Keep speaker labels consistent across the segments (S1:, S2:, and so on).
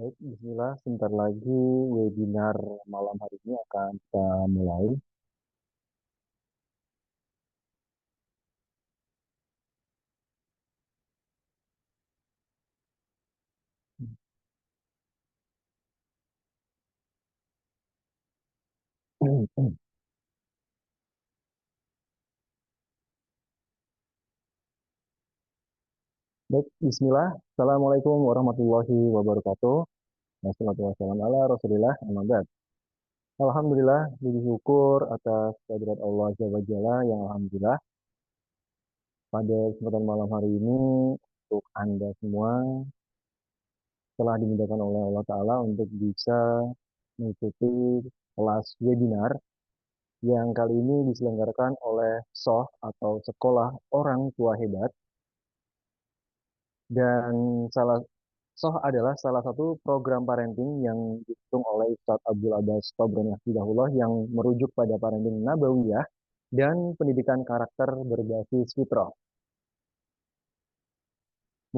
S1: Baik, bismillah. Sebentar lagi webinar malam hari ini akan kita mulai. Baik, bismillah. Assalamualaikum warahmatullahi wabarakatuh. Wassalatu wassalamu ala Rasulillah. Amma ba'd. Alhamdulillah, puji syukur atas kehadirat Allah Azza wa Jalla yang alhamdulillah pada kesempatan malam hari ini untuk Anda semua telah dimudahkan oleh Allah Ta'ala untuk bisa mengikuti kelas webinar yang kali ini diselenggarakan oleh SOH atau Sekolah Orang Tua Hebat. Dan SOH adalah salah satu program parenting yang diusung oleh Ustadz Abdul Abbas Tobroni Hafizahullah yang merujuk pada parenting nabawiyah dan pendidikan karakter berbasis fitrah.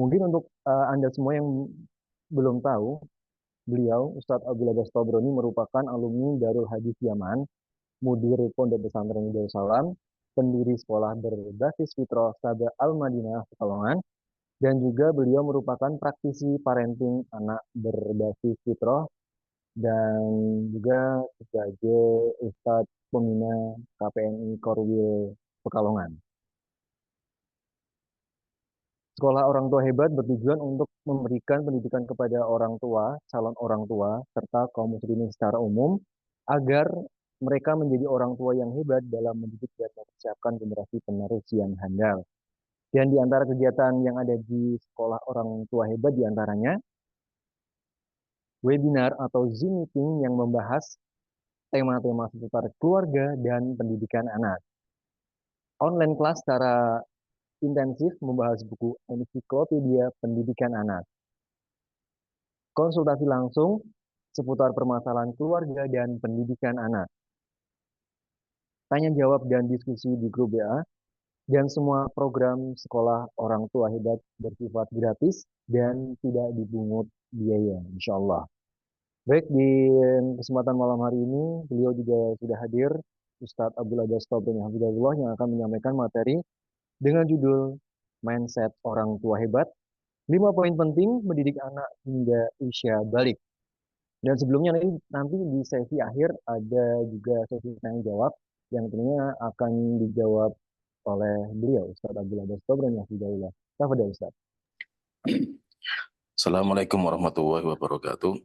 S1: Mungkin untuk Anda semua yang belum tahu, beliau Ustadz Abdul Abbas Tobroni merupakan alumni Darul Hadis Yaman, mudir Pondok Pesantren Darussalam, pendiri sekolah berbasis fitrah Sada Al-Madinah Pekalongan, dan juga beliau merupakan praktisi parenting anak berbasis fitrah dan juga sebagai Ustadz Pembina KPNI Korwil Pekalongan. Sekolah Orang Tua Hebat bertujuan untuk memberikan pendidikan kepada orang tua, calon orang tua, serta kaum muslimin secara umum, agar mereka menjadi orang tua yang hebat dalam mendidik dan mempersiapkan generasi penerus yang handal. Dan di antara kegiatan yang ada di Sekolah Orang Tua Hebat diantaranya webinar atau Zoom meeting yang membahas tema-tema seputar keluarga dan pendidikan anak. Online kelas secara intensif membahas buku ensiklopedia pendidikan anak. Konsultasi langsung seputar permasalahan keluarga dan pendidikan anak. Tanya jawab dan diskusi di grup WA. Dan semua program sekolah orang tua hebat bersifat gratis dan tidak dipungut biaya, insya Allah. Baik, di kesempatan malam hari ini, beliau juga sudah hadir, Ustadz Abdul Aziz Tobing Hafizahullah, yang akan menyampaikan materi dengan judul Mindset Orang Tua Hebat, 5 poin penting mendidik anak hingga usia balik. Dan sebelumnya nanti di sesi akhir ada juga sesi tanya jawab yang tentunya akan dijawab oleh beliau, Ustadz Abdul Aziz Tobing Hafizahullah. Tafadhol Ustadz.
S2: Assalamualaikum warahmatullahi wabarakatuh.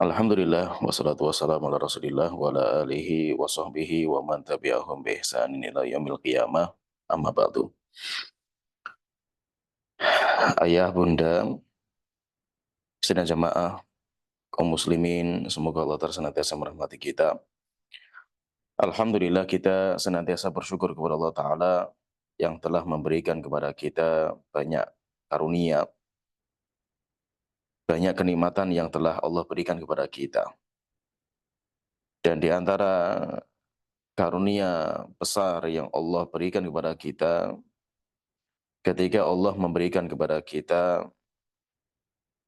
S2: Alhamdulillah wassalatu wassalamu ala Rasulillah wa ala alihi wa sahbihi wa man tabi'ahum bi ihsanin ila yaumil qiyamah. Amma ba'du. Ayah, bunda, sidang jamaah, kaum muslimin, semoga Allah senantiasa merahmati kita. Alhamdulillah kita senantiasa bersyukur kepada Allah Ta'ala yang telah memberikan kepada kita banyak karunia, banyak kenikmatan yang telah Allah berikan kepada kita. Dan di antara karunia besar yang Allah berikan kepada kita, ketika Allah memberikan kepada kita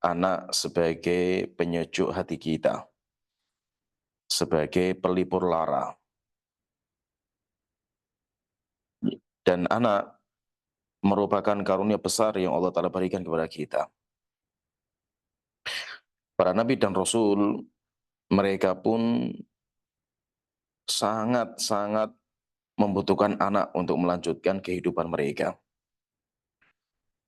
S2: anak sebagai penyejuk hati kita, sebagai pelipur lara. Dan anak merupakan karunia besar yang Allah Ta'ala berikan kepada kita. Para nabi dan rasul, mereka pun sangat-sangat membutuhkan anak untuk melanjutkan kehidupan mereka.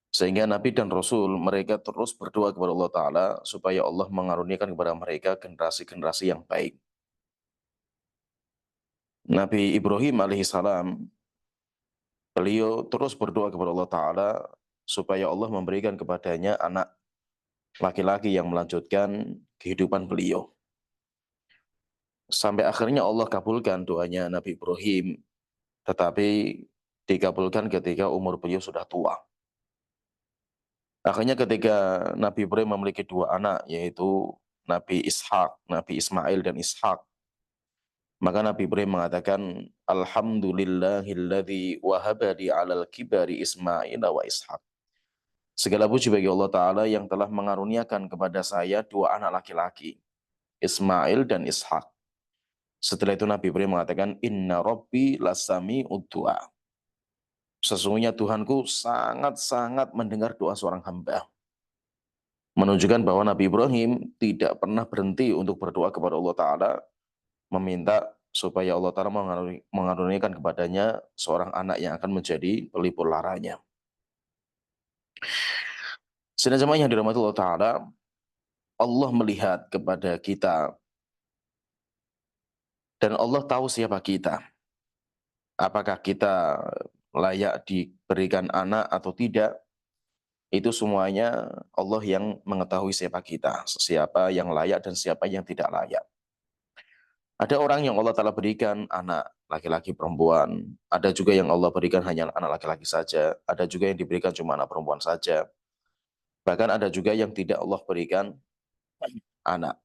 S2: Sehingga Nabi dan Rasul mereka terus berdoa kepada Allah Ta'ala supaya Allah mengaruniakan kepada mereka generasi-generasi yang baik. Nabi Ibrahim alaihissalam, beliau terus berdoa kepada Allah Ta'ala supaya Allah memberikan kepadanya anak laki-laki yang melanjutkan kehidupan beliau. Sampai akhirnya Allah kabulkan doanya Nabi Ibrahim, tetapi dikabulkan ketika umur beliau sudah tua. Akhirnya ketika Nabi Ibrahim memiliki dua anak, yaitu Nabi Ishak, Nabi Ismail dan Ishak, maka Nabi Ibrahim mengatakan, Alhamdulillahilladzi wahabadi alal kibari Ismail wa Ishak. Segala puji bagi Allah Ta'ala yang telah mengaruniakan kepada saya dua anak laki-laki, Ismail dan Ishak. Setelah itu Nabi Ibrahim mengatakan, Inna Rabbi lasami uddu'a. Sesungguhnya Tuhanku sangat-sangat mendengar doa seorang hamba. Menunjukkan bahwa Nabi Ibrahim tidak pernah berhenti untuk berdoa kepada Allah Ta'ala, meminta supaya Allah Ta'ala mengaruniakan kepadanya seorang anak yang akan menjadi pelipur laranya. Sedang jemaah yang dirahmati Allah Ta'ala, Allah melihat kepada kita dan Allah tahu siapa kita. Apakah kita layak diberikan anak atau tidak, itu semuanya Allah yang mengetahui siapa kita, siapa yang layak dan siapa yang tidak layak. Ada orang yang Allah Ta'ala berikan anak laki-laki perempuan, ada juga yang Allah berikan hanya anak laki-laki saja, ada juga yang diberikan cuma anak perempuan saja, bahkan ada juga yang tidak Allah berikan anak.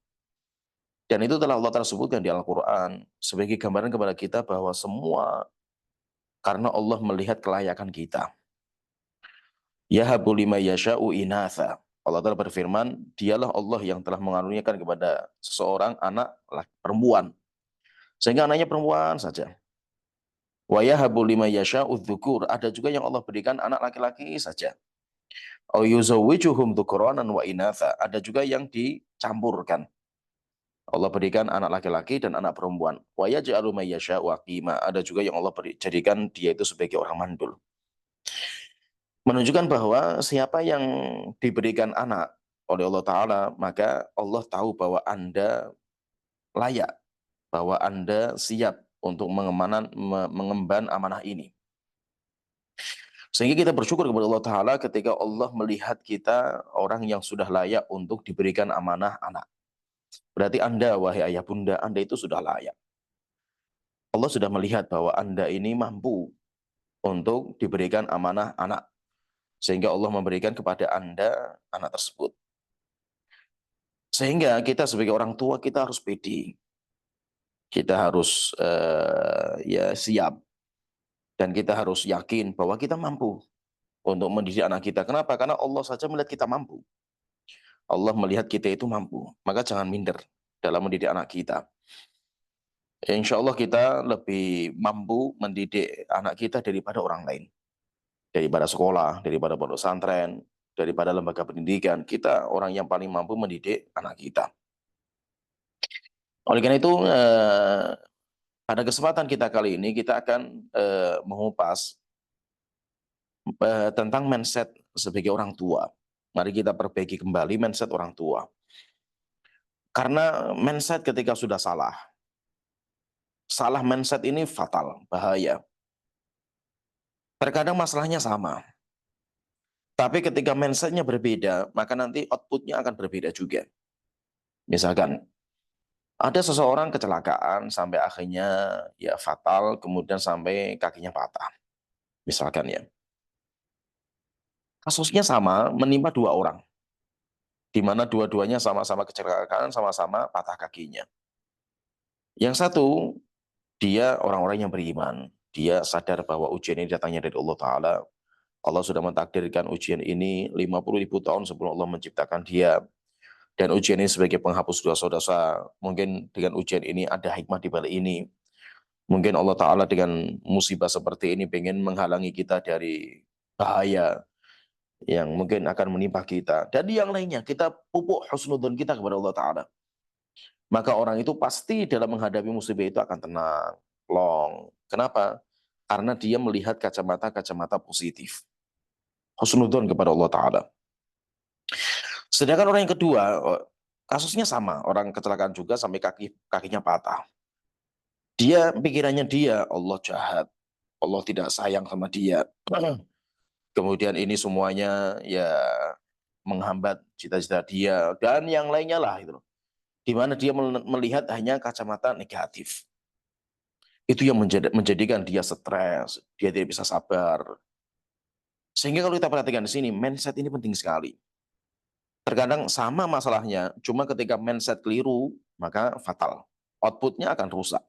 S2: Dan itu telah Allah Ta'ala sebutkan di Al-Quran sebagai gambaran kepada kita bahwa semua karena Allah melihat kelayakan kita. Yahabu lima yasha'u inatha. Allah Ta'ala berfirman, dialah Allah yang telah mengaruniakan kepada seseorang anak perempuan. Sehingga anaknya perempuan saja. Wa yahabu lima yasha'u dhukur. Ada juga yang Allah berikan anak laki-laki saja. Au yuzawwijuhum dhukranan wa inatha. Ada juga yang dicampurkan. Allah berikan anak laki-laki dan anak perempuan. Wa yaj'alu may yasha'u aqima. Ada juga yang Allah jadikan dia itu sebagai orang mandul. Menunjukkan bahwa siapa yang diberikan anak oleh Allah Ta'ala, maka Allah tahu bahwa Anda layak, bahwa Anda siap untuk mengemban amanah ini. Sehingga kita bersyukur kepada Allah Ta'ala ketika Allah melihat kita orang yang sudah layak untuk diberikan amanah anak. Berarti Anda, wahai ayah bunda, Anda itu sudah layak. Allah sudah melihat bahwa Anda ini mampu untuk diberikan amanah anak. Sehingga Allah memberikan kepada Anda anak tersebut. Sehingga kita sebagai orang tua kita harus pede. Kita harus ya siap. Dan kita harus yakin bahwa kita mampu untuk mendidik anak kita. Kenapa? Karena Allah saja melihat kita mampu. Allah melihat kita itu mampu. Maka jangan minder dalam mendidik anak kita. Insya Allah kita lebih mampu mendidik anak kita daripada orang lain. Daripada sekolah, daripada pondok pesantren, daripada lembaga pendidikan. Kita orang yang paling mampu mendidik anak kita. Oleh karena itu, pada kesempatan kita kali ini, kita akan mengupas tentang mindset sebagai orang tua. Mari kita perbaiki kembali mindset orang tua. Karena mindset ketika sudah salah, salah mindset ini fatal, bahaya. Terkadang masalahnya sama. Tapi ketika mindsetnya berbeda, maka nanti outputnya akan berbeda juga. Misalkan, ada seseorang kecelakaan sampai akhirnya ya fatal, kemudian sampai kakinya patah. Misalkan ya. Kasusnya sama, menimpa dua orang. Di mana dua-duanya sama-sama kecelakaan, sama-sama patah kakinya. Yang satu, dia orang-orang yang beriman. Dia sadar bahwa ujian ini datangnya dari Allah Ta'ala. Allah sudah mentakdirkan ujian ini 50.000 tahun sebelum Allah menciptakan dia. Dan ujian ini sebagai penghapus dosa-dosa. Mungkin dengan ujian ini ada hikmah di balik ini. Mungkin Allah Ta'ala dengan musibah seperti ini ingin menghalangi kita dari bahaya yang mungkin akan menimpa kita. Dan yang lainnya, kita pupuk husnudzon kita kepada Allah Ta'ala. Maka orang itu pasti dalam menghadapi musibah itu akan tenang, long. Kenapa? Karena dia melihat kacamata-kacamata positif. Husnudzon kepada Allah Ta'ala. Sedangkan orang yang kedua, kasusnya sama. Orang kecelakaan juga sampai kakinya patah. Pikirannya dia, Allah jahat. Allah tidak sayang sama dia. Kemudian ini semuanya ya menghambat cita-cita dia. Dan yang lainnya lah. Gitu. Di mana dia melihat hanya kacamata negatif. Itu yang menjadikan dia stres, dia tidak bisa sabar. Sehingga kalau kita perhatikan di sini, mindset ini penting sekali. Terkadang sama masalahnya, cuma ketika mindset keliru, maka fatal. Outputnya akan rusak.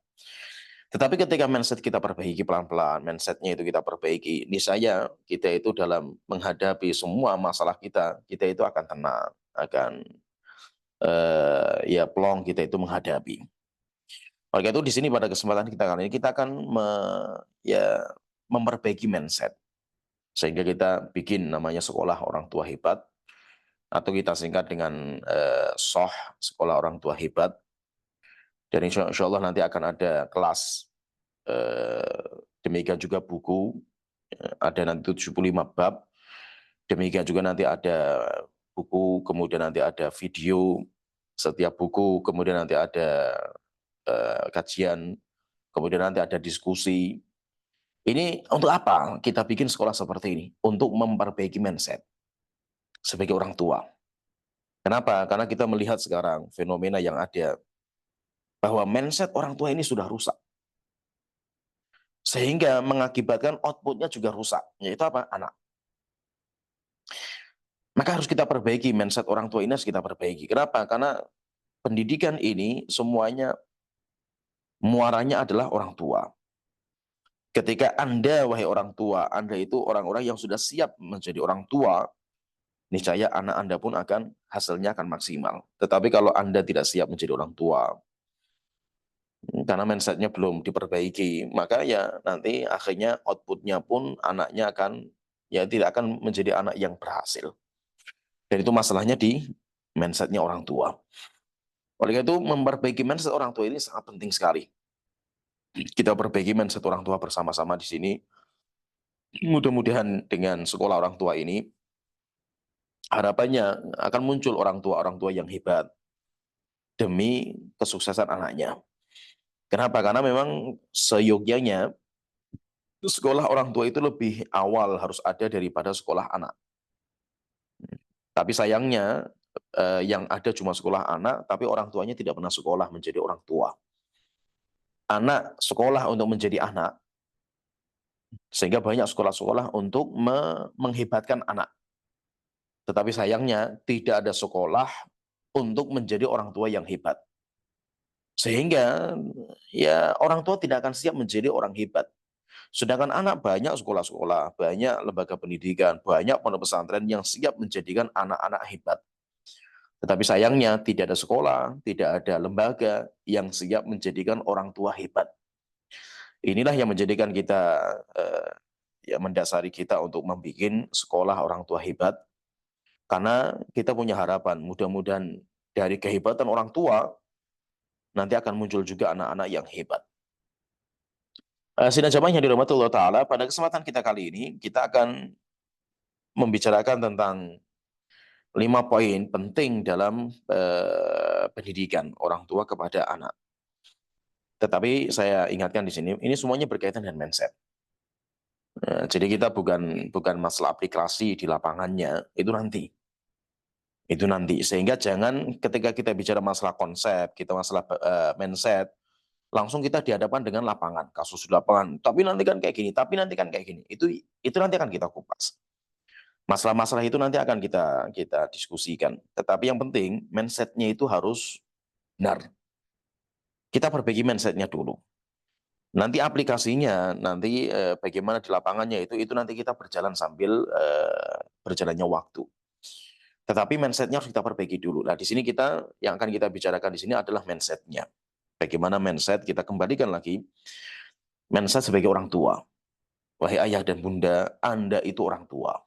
S2: Tetapi ketika mindset kita perbaiki pelan-pelan, mindsetnya itu kita perbaiki, niscaya kita itu dalam menghadapi semua masalah kita, kita itu akan tenang, akan ya plong kita itu menghadapi. Oleh itu di sini pada kesempatan kita kali ini kita akan ya memperbaiki mindset sehingga kita bikin namanya sekolah orang tua hebat atau kita singkat dengan SOH, sekolah orang tua hebat. Dan insya Allah nanti akan ada kelas, demikian juga buku, ada nanti 75 bab, demikian juga nanti ada buku, kemudian nanti ada video, setiap buku, kemudian nanti ada kajian, kemudian nanti ada diskusi. Ini untuk apa kita bikin sekolah seperti ini? Untuk memperbaiki mindset sebagai orang tua. Kenapa? Karena kita melihat sekarang fenomena yang ada, bahwa mindset orang tua ini sudah rusak. Sehingga mengakibatkan outputnya juga rusak. Yaitu apa? Anak. Maka harus kita perbaiki, mindset orang tua ini harus kita perbaiki. Kenapa? Karena pendidikan ini semuanya muaranya adalah orang tua. Ketika Anda, wahai orang tua, Anda itu orang-orang yang sudah siap menjadi orang tua, niscaya anak Anda pun hasilnya akan maksimal. Tetapi kalau Anda tidak siap menjadi orang tua, karena mindsetnya belum diperbaiki, maka ya nanti akhirnya outputnya pun anaknya ya tidak akan menjadi anak yang berhasil. Dan itu masalahnya di mindsetnya orang tua. Oleh itu memperbaiki mindset orang tua ini sangat penting sekali. Kita perbaiki mindset orang tua bersama-sama di sini. Mudah-mudahan dengan sekolah orang tua ini, harapannya akan muncul orang tua yang hebat demi kesuksesan anaknya. Kenapa? Karena memang seyogyanya sekolah orang tua itu lebih awal harus ada daripada sekolah anak. Tapi sayangnya yang ada cuma sekolah anak, tapi orang tuanya tidak pernah sekolah menjadi orang tua. Anak sekolah untuk menjadi anak, sehingga banyak sekolah-sekolah untuk menghebatkan anak. Tetapi sayangnya tidak ada sekolah untuk menjadi orang tua yang hebat. Sehingga ya orang tua tidak akan siap menjadi orang hebat. Sedangkan anak banyak sekolah-sekolah, banyak lembaga pendidikan, banyak pondok pesantren yang siap menjadikan anak-anak hebat. Tetapi sayangnya tidak ada sekolah, tidak ada lembaga yang siap menjadikan orang tua hebat. Inilah yang menjadikan kita, ya mendasari kita untuk membuat sekolah orang tua hebat. Karena kita punya harapan, mudah-mudahan dari kehebatan orang tua, nanti akan muncul juga anak-anak yang hebat. Sidang jamaah yang dirahmati Allah Ta'ala, pada kesempatan kita kali ini, kita akan membicarakan tentang 5 poin penting dalam pendidikan orang tua kepada anak. Tetapi saya ingatkan di sini, ini semuanya berkaitan dengan mindset. Jadi kita bukan masalah aplikasi di lapangannya, itu nanti. Itu nanti. Sehingga jangan ketika kita bicara masalah konsep, kita masalah mindset, langsung kita dihadapkan dengan lapangan, kasus di lapangan. Tapi nanti kan kayak gini, tapi nanti kan kayak gini. Itu nanti akan kita kupas. Masalah-masalah itu nanti akan kita diskusikan. Tetapi yang penting mindsetnya itu harus benar. Kita perbaiki mindsetnya dulu. Nanti aplikasinya, nanti bagaimana di lapangannya itu nanti kita berjalan sambil berjalannya waktu. Tetapi mindsetnya harus kita perbaiki dulu. Nah, di sini yang akan kita bicarakan di sini adalah mindsetnya. Bagaimana mindset kita kembalikan lagi mindset sebagai orang tua. Wahai ayah dan bunda, Anda itu orang tua.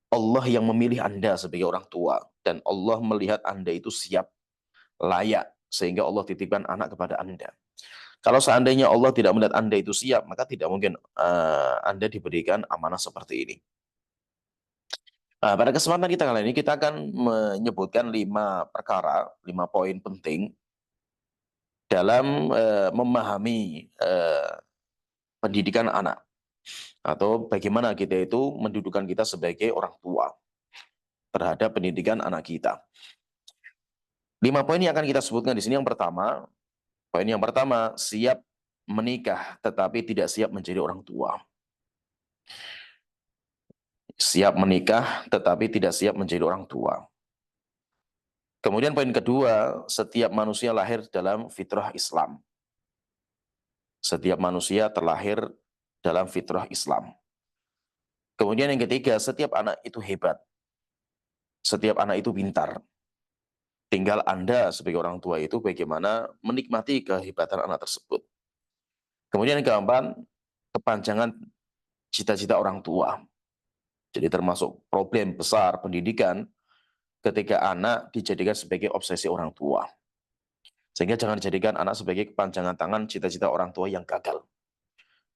S2: Allah yang memilih Anda sebagai orang tua dan Allah melihat Anda itu siap, layak sehingga Allah titipkan anak kepada Anda. Kalau seandainya Allah tidak melihat Anda itu siap, maka tidak mungkin Anda diberikan amanah seperti ini. Pada kesempatan kita kali ini kita akan menyebutkan 5 perkara, 5 poin penting dalam memahami pendidikan anak atau bagaimana kita itu mendudukan kita sebagai orang tua terhadap pendidikan anak kita. 5 poin yang akan kita sebutkan di sini. Poin yang pertama, siap menikah tetapi tidak siap menjadi orang tua. Siap menikah tetapi tidak siap menjadi orang tua. Kemudian poin kedua, setiap manusia lahir dalam fitrah Islam. Setiap manusia terlahir dalam fitrah Islam. Kemudian yang ketiga, setiap anak itu hebat. Setiap anak itu pintar. Tinggal Anda sebagai orang tua itu bagaimana menikmati kehebatan anak tersebut. Kemudian yang keempat, kepanjangan cita-cita orang tua. Jadi termasuk problem besar pendidikan ketika anak dijadikan sebagai obsesi orang tua. Sehingga jangan dijadikan anak sebagai kepanjangan tangan cita-cita orang tua yang gagal.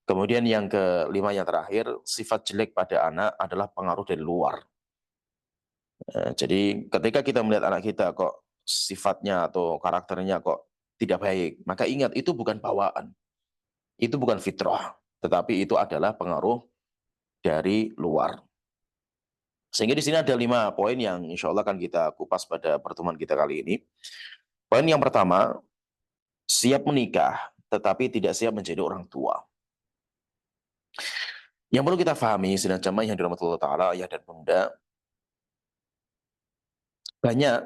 S2: Kemudian yang kelima yang terakhir, sifat jelek pada anak adalah pengaruh dari luar. Jadi ketika kita melihat anak kita kok sifatnya atau karakternya kok tidak baik, maka ingat itu bukan bawaan, itu bukan fitrah, tetapi itu adalah pengaruh dari luar. Sehingga di sini ada 5 poin yang insya Allah akan kita kupas pada pertemuan kita kali ini. Poin yang pertama, siap menikah, tetapi tidak siap menjadi orang tua. Yang perlu kita pahami, sedang jamaah yang dirahmati Allah Ta'ala, ayah dan bunda, banyak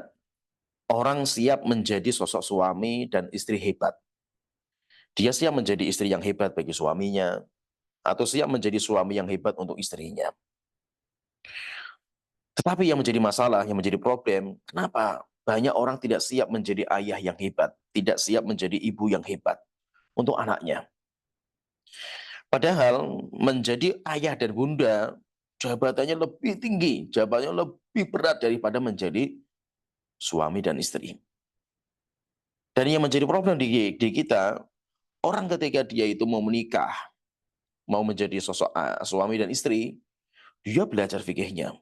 S2: orang siap menjadi sosok suami dan istri hebat. Dia siap menjadi istri yang hebat bagi suaminya, atau siap menjadi suami yang hebat untuk istrinya. Tetapi yang menjadi masalah, yang menjadi problem, kenapa banyak orang tidak siap menjadi ayah yang hebat, tidak siap menjadi ibu yang hebat untuk anaknya. Padahal menjadi ayah dan bunda, jabatannya lebih tinggi, jabatannya lebih berat daripada menjadi suami dan istri. Dan yang menjadi problem di kita, orang ketika dia itu mau menikah, mau menjadi sosok suami dan istri, dia belajar fikihnya.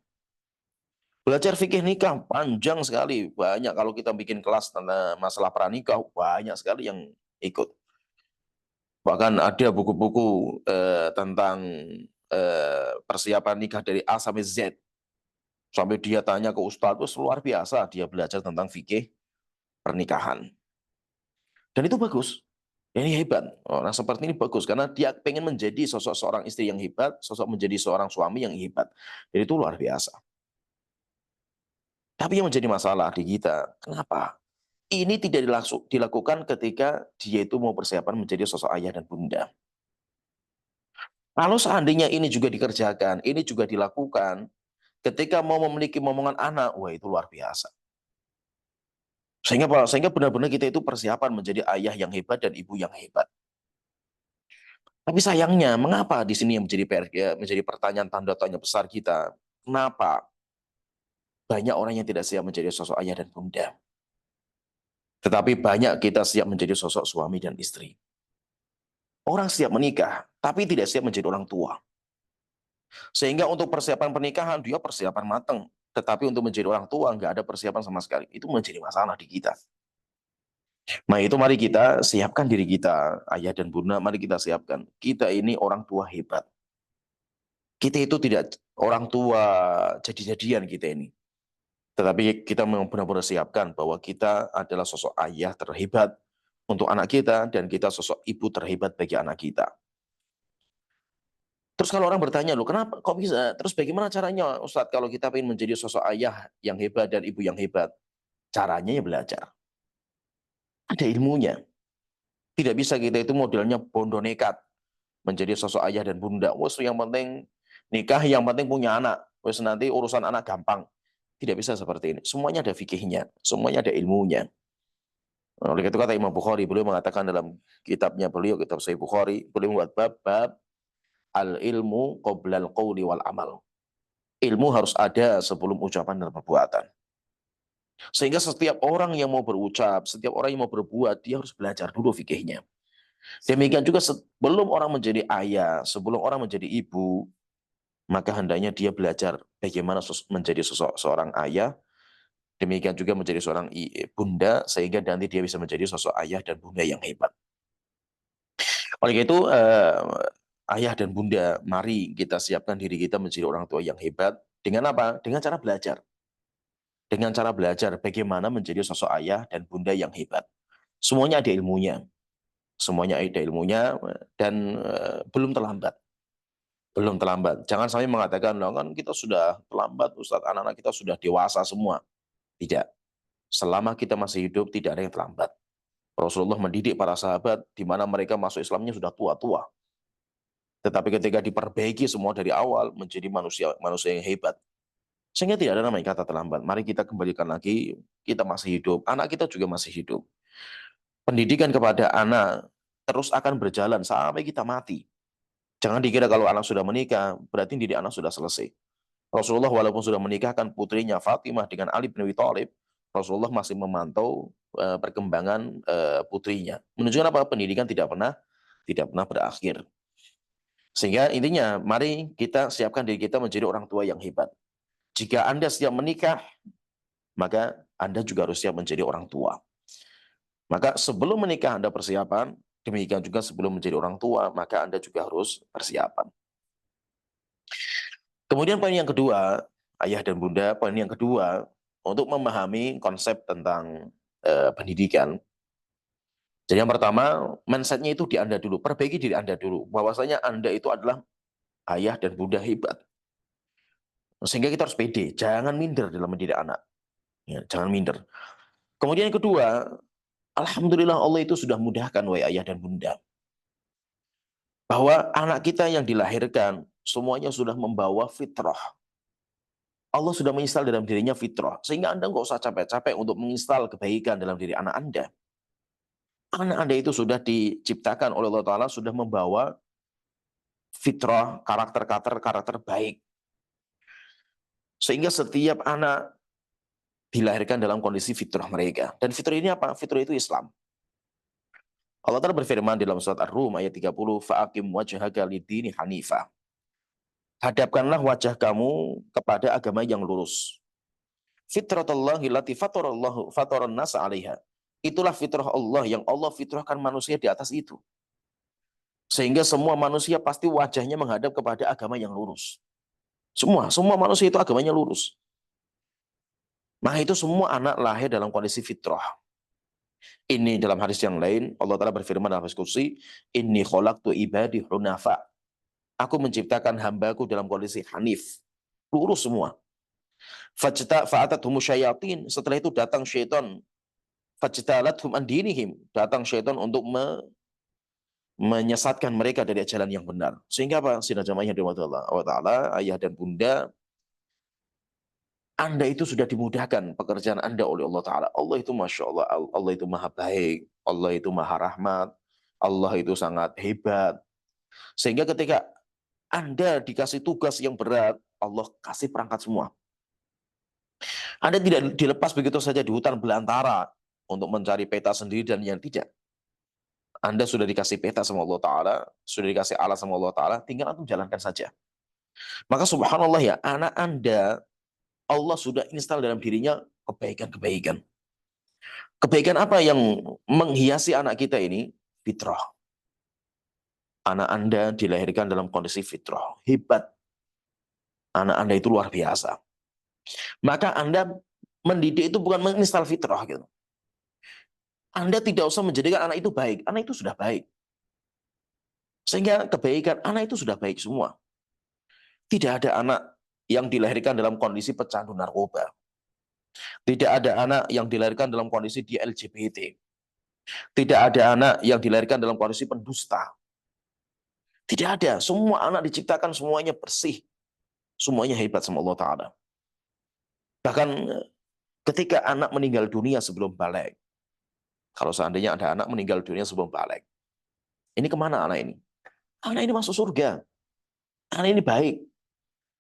S2: Belajar fikih nikah panjang sekali, banyak kalau kita bikin kelas tentang masalah pranikah, banyak sekali yang ikut. Bahkan ada buku-buku tentang persiapan nikah dari A sampai Z. Sampai dia tanya ke ustadz, itu luar biasa dia belajar tentang fikih pernikahan. Dan itu bagus. Ini hebat. Orang seperti ini bagus karena dia pengen menjadi sosok seorang istri yang hebat, sosok menjadi seorang suami yang hebat. Jadi itu luar biasa. Tapi yang menjadi masalah di kita, kenapa? Ini tidak dilakukan ketika dia itu mau persiapan menjadi sosok ayah dan bunda. Kalau seandainya ini juga dikerjakan, ini juga dilakukan, ketika mau memiliki momongan anak, wah itu luar biasa. Sehingga benar-benar kita itu persiapan menjadi ayah yang hebat dan ibu yang hebat. Tapi sayangnya, mengapa di sini yang menjadi pertanyaan tanda tanya besar kita? Kenapa banyak orang yang tidak siap menjadi sosok ayah dan bunda? Tetapi banyak kita siap menjadi sosok suami dan istri. Orang siap menikah, tapi tidak siap menjadi orang tua. Sehingga untuk persiapan pernikahan, dia persiapan matang. Tetapi untuk menjadi orang tua, nggak ada persiapan sama sekali. Itu menjadi masalah di kita. Nah itu mari kita siapkan diri kita, ayah dan bunda, mari kita siapkan. Kita ini orang tua hebat. Kita itu tidak orang tua jadi-jadian kita ini. Tetapi kita memang benar-benar siapkan bahwa kita adalah sosok ayah terhebat untuk anak kita dan kita sosok ibu terhebat bagi anak kita. Terus kalau orang bertanya, loh kenapa kok bisa? Terus bagaimana caranya Ustadz kalau kita ingin menjadi sosok ayah yang hebat dan ibu yang hebat? Caranya ya belajar. Ada ilmunya. Tidak bisa kita itu modelnya bondo nekat menjadi sosok ayah dan bunda. Wes yang penting nikah, yang penting punya anak. Wes nanti urusan anak gampang. Tidak bisa seperti ini. Semuanya ada fikihnya, semuanya ada ilmunya. Oleh itu kata Imam Bukhari, beliau mengatakan dalam kitabnya beliau, kitab Sahih Bukhari, beliau membuat bab al-ilmu qoblal qawli wal amal. Ilmu harus ada sebelum ucapan dan perbuatan. Sehingga setiap orang yang mau berucap, setiap orang yang mau berbuat, dia harus belajar dulu fikihnya. Demikian juga sebelum orang menjadi ayah, sebelum orang menjadi ibu, maka hendaknya dia belajar bagaimana menjadi seorang ayah, demikian juga menjadi seorang bunda, sehingga nanti dia bisa menjadi sosok ayah dan bunda yang hebat. Oleh itu, ayah dan bunda, mari kita siapkan diri kita menjadi orang tua yang hebat. Dengan apa? Dengan cara belajar. Dengan cara belajar bagaimana menjadi sosok ayah dan bunda yang hebat. Semuanya ada ilmunya. Semuanya ada ilmunya dan belum terlambat. Belum terlambat. Jangan sampai mengatakan, loh kan kita sudah terlambat, Ustadz, anak-anak kita sudah dewasa semua. Tidak. Selama kita masih hidup, tidak ada yang terlambat. Rasulullah mendidik para sahabat di mana mereka masuk Islamnya sudah tua-tua. Tetapi ketika diperbaiki semua dari awal menjadi manusia manusia yang hebat. Sehingga tidak ada namanya kata terlambat. Mari kita kembalikan lagi, kita masih hidup, anak kita juga masih hidup. Pendidikan kepada anak terus akan berjalan sampai kita mati. Jangan dikira kalau anak sudah menikah, berarti didik anak sudah selesai. Rasulullah walaupun sudah menikahkan putrinya Fatimah dengan Ali bin Abi Thalib, Rasulullah masih memantau perkembangan putrinya. Menunjukkan apa? Pendidikan tidak pernah berakhir. Sehingga intinya, mari kita siapkan diri kita menjadi orang tua yang hebat. Jika Anda siap menikah, maka Anda juga harus siap menjadi orang tua. Maka sebelum menikah Anda persiapan, demikian juga sebelum menjadi orang tua, maka Anda juga harus persiapan. Kemudian poin yang kedua, ayah dan bunda, poin yang kedua, untuk memahami konsep tentang pendidikan. Jadi yang pertama, mindset-nya itu di Anda dulu, perbaiki diri Anda dulu, bahwasanya Anda itu adalah ayah dan bunda hebat. Sehingga kita harus pede, jangan minder dalam mendidik anak. Ya, jangan minder. Kemudian yang kedua, alhamdulillah Allah itu sudah mudahkan wahai ayah dan bunda. Bahwa anak kita yang dilahirkan, semuanya sudah membawa fitrah. Allah sudah menginstal dalam dirinya fitrah. Sehingga Anda nggak usah capek-capek untuk menginstal kebaikan dalam diri anak Anda. Anak Anda itu sudah diciptakan oleh Allah Ta'ala, sudah membawa fitrah, karakter baik. Sehingga setiap anak dilahirkan dalam kondisi fitrah mereka. Dan fitrah ini apa? Fitrah itu Islam. Allah Ta'ala berfirman dalam surat Ar-Rum ayat 30, "Fa'akim wajhaka lid-dini hanifah." Hadapkanlah wajah kamu kepada agama yang lurus. Fitratullahi lati fatarallahu fataran nasa 'alaiha. Itulah fitrah Allah yang Allah fitrahkan manusia di atas itu. Sehingga semua manusia pasti wajahnya menghadap kepada agama yang lurus. Semua manusia itu agamanya lurus. Maka itu semua anak lahir dalam kondisi fitrah. Ini dalam hadis yang lain, Allah Ta'ala berfirman dalam hadis kursi, "Inni khalaqtu ibadi hunafa." Aku menciptakan hambaku dalam kondisi hanif. Lurus semua. Fa'atathum syayatin. Setelah itu datang syaitan. Fajtalathum an dinihim. Datang syaitan untuk menyesatkan mereka dari jalan yang benar. Sehingga apa? Sehingga jamaah yang dirahmati Allah Ta'ala, ayah dan bunda, Anda itu sudah dimudahkan pekerjaan Anda oleh Allah Ta'ala. Allah itu Masya Allah, Allah itu maha baik, Allah itu maha rahmat, Allah itu sangat hebat. Sehingga ketika Anda dikasih tugas yang berat, Allah kasih perangkat semua. Anda tidak dilepas begitu saja di hutan belantara untuk mencari peta sendiri dan yang tidak. Anda sudah dikasih peta sama Allah Ta'ala, sudah dikasih alat sama Allah Ta'ala, tinggal Anda jalankan saja. Maka subhanallah ya, anak Anda, Allah sudah install dalam dirinya kebaikan-kebaikan. Kebaikan apa yang menghiasi anak kita ini? Fitrah. Anak Anda dilahirkan dalam kondisi fitrah. Hebat. Anak Anda itu luar biasa. Maka Anda mendidik itu bukan menginstal fitrah gitu. Anda tidak usah menjadikan anak itu baik. Anak itu sudah baik. Sehingga kebaikan anak itu sudah baik semua. Tidak ada anak yang dilahirkan dalam kondisi pecandu narkoba. Tidak ada anak yang dilahirkan dalam kondisi dia LGBT. Tidak ada anak yang dilahirkan dalam kondisi pendusta. Tidak ada. Semua anak diciptakan semuanya bersih. Semuanya hebat sama Allah Ta'ala. Bahkan ketika anak meninggal dunia sebelum balik. Kalau seandainya ada anak meninggal dunia sebelum balik. Ini kemana anak ini? Anak ini masuk surga. Anak ini baik.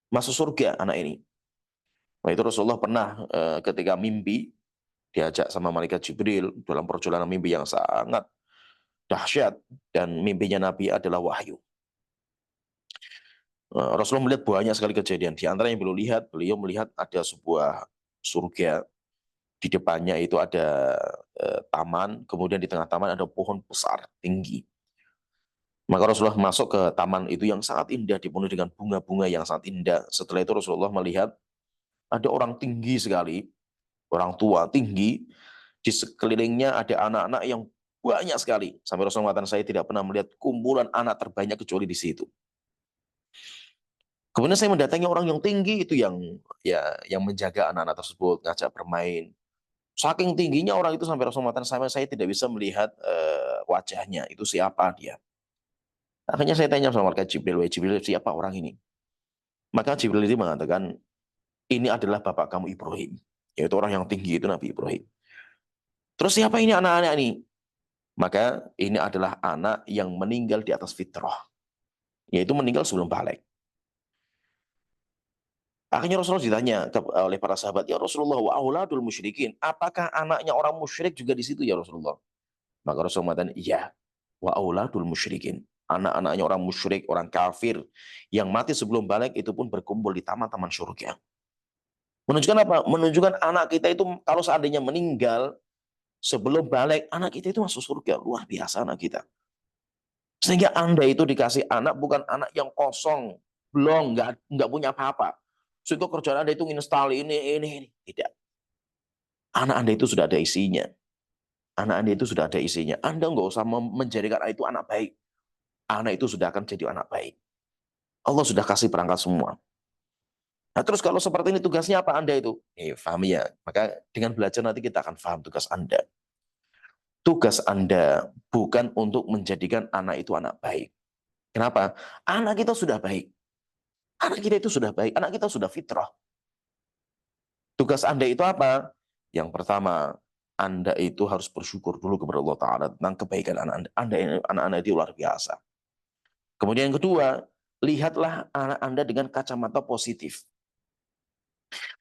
S2: Masuk surga anak ini. Nah, itu Rasulullah pernah ketika mimpi diajak sama malaikat Jibril dalam perjalanan mimpi yang sangat dahsyat dan mimpinya Nabi adalah wahyu. Rasulullah melihat banyak sekali kejadian. Di antara yang beliau melihat ada sebuah surga. Di depannya itu ada taman, kemudian di tengah taman ada pohon besar, tinggi. Maka Rasulullah masuk ke taman itu yang sangat indah, dipenuhi dengan bunga-bunga yang sangat indah. Setelah itu Rasulullah melihat ada orang tinggi sekali, orang tua tinggi, di sekelilingnya ada anak-anak yang banyak sekali. Sampai Rasulullah mengatakan, saya tidak pernah melihat kumpulan anak terbanyak kecuali di situ. Kemudian saya mendatangi orang yang tinggi itu yang menjaga anak-anak tersebut, ngajak bermain. Saking tingginya orang itu sampai Rasulullah mengatakan, sampai saya tidak bisa melihat wajahnya, itu siapa dia. Akhirnya saya tanya sama malaikat Jibril, "Wahai Jibril, siapa orang ini?" Maka Jibril itu mengatakan, "Ini adalah bapak kamu Ibrahim." Yaitu orang yang tinggi itu Nabi Ibrahim. Terus siapa ini anak-anak ini? Maka ini adalah anak yang meninggal di atas fitrah. Yaitu meninggal sebelum balik. Akhirnya Rasulullah ditanya oleh para sahabat, "Ya Rasulullah, wa auladul musyrikin, apakah anaknya orang musyrik juga di situ ya Rasulullah?" Maka Rasulullah mengatakan, "Iya, wa auladul musyrikin." Anak-anaknya orang musyrik, orang kafir yang mati sebelum balik itu pun berkumpul di taman-taman surga. Menunjukkan apa? Menunjukkan anak kita itu kalau seandainya meninggal sebelum balik, anak kita itu masuk surga. Luar biasa anak kita. Sehingga Anda itu dikasih anak bukan anak yang kosong, belum, nggak punya apa-apa. Sehingga kerjaan Anda itu install ini. Tidak. Anak Anda itu sudah ada isinya. Anak Anda itu sudah ada isinya. Anda nggak usah menjadikan anak itu anak baik. Anak itu sudah akan jadi anak baik. Allah sudah kasih perangkat semua. Nah terus kalau seperti ini tugasnya apa Anda itu? Pahami ya. Maka dengan belajar nanti kita akan paham tugas Anda. Tugas Anda bukan untuk menjadikan anak itu anak baik. Kenapa? Anak kita sudah baik. Anak kita itu sudah baik. Anak kita sudah fitrah. Tugas Anda itu apa? Yang pertama, Anda itu harus bersyukur dulu kepada Allah Ta'ala tentang kebaikan anak Anda. Anak-anak itu luar biasa. Kemudian yang kedua, lihatlah anak Anda dengan kacamata positif.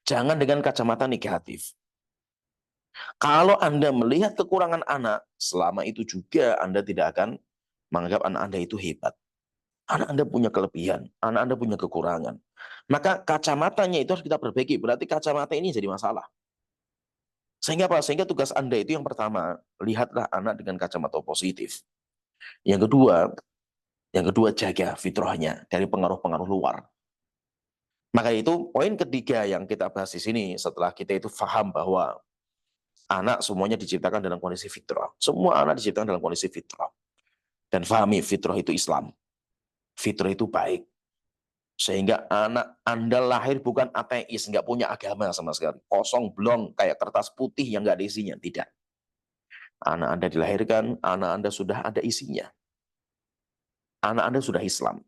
S2: Jangan dengan kacamata negatif. Kalau Anda melihat kekurangan anak, selama itu juga Anda tidak akan menganggap anak Anda itu hebat. Anak Anda punya kelebihan, anak Anda punya kekurangan. Maka kacamatanya itu harus kita perbaiki. Berarti kacamata ini jadi masalah. Sehingga apa? Sehingga tugas Anda itu yang pertama, lihatlah anak dengan kacamata positif. Yang kedua jaga fitrahnya dari pengaruh-pengaruh luar. Maka itu poin ketiga yang kita bahas di sini setelah kita itu paham bahwa anak semuanya diciptakan dalam kondisi fitrah. Semua anak diciptakan dalam kondisi fitrah. Dan fahami fitrah itu Islam. Fitrah itu baik. Sehingga anak Anda lahir bukan ateis, nggak punya agama sama sekali. Kosong, blong, kayak kertas putih yang nggak ada isinya. Tidak. Anak Anda dilahirkan, anak Anda sudah ada isinya. Anak Anda sudah Islam.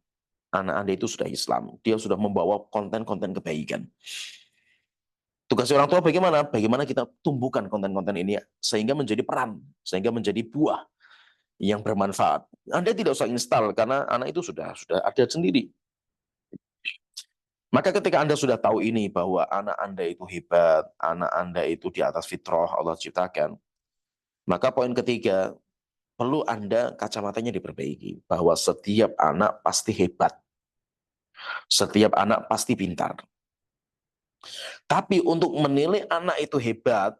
S2: Anak Anda itu sudah Islam. Dia sudah membawa konten-konten kebaikan. Tugas orang tua bagaimana? Bagaimana kita tumbuhkan konten-konten ini sehingga menjadi peran, sehingga menjadi buah yang bermanfaat. Anda tidak usah install karena anak itu sudah ada sendiri. Maka ketika Anda sudah tahu ini bahwa anak Anda itu hebat, anak Anda itu di atas fitrah Allah ciptakan, maka poin ketiga, perlu Anda kacamatanya diperbaiki bahwa setiap anak pasti hebat. Setiap anak pasti pintar. Tapi untuk menilai anak itu hebat,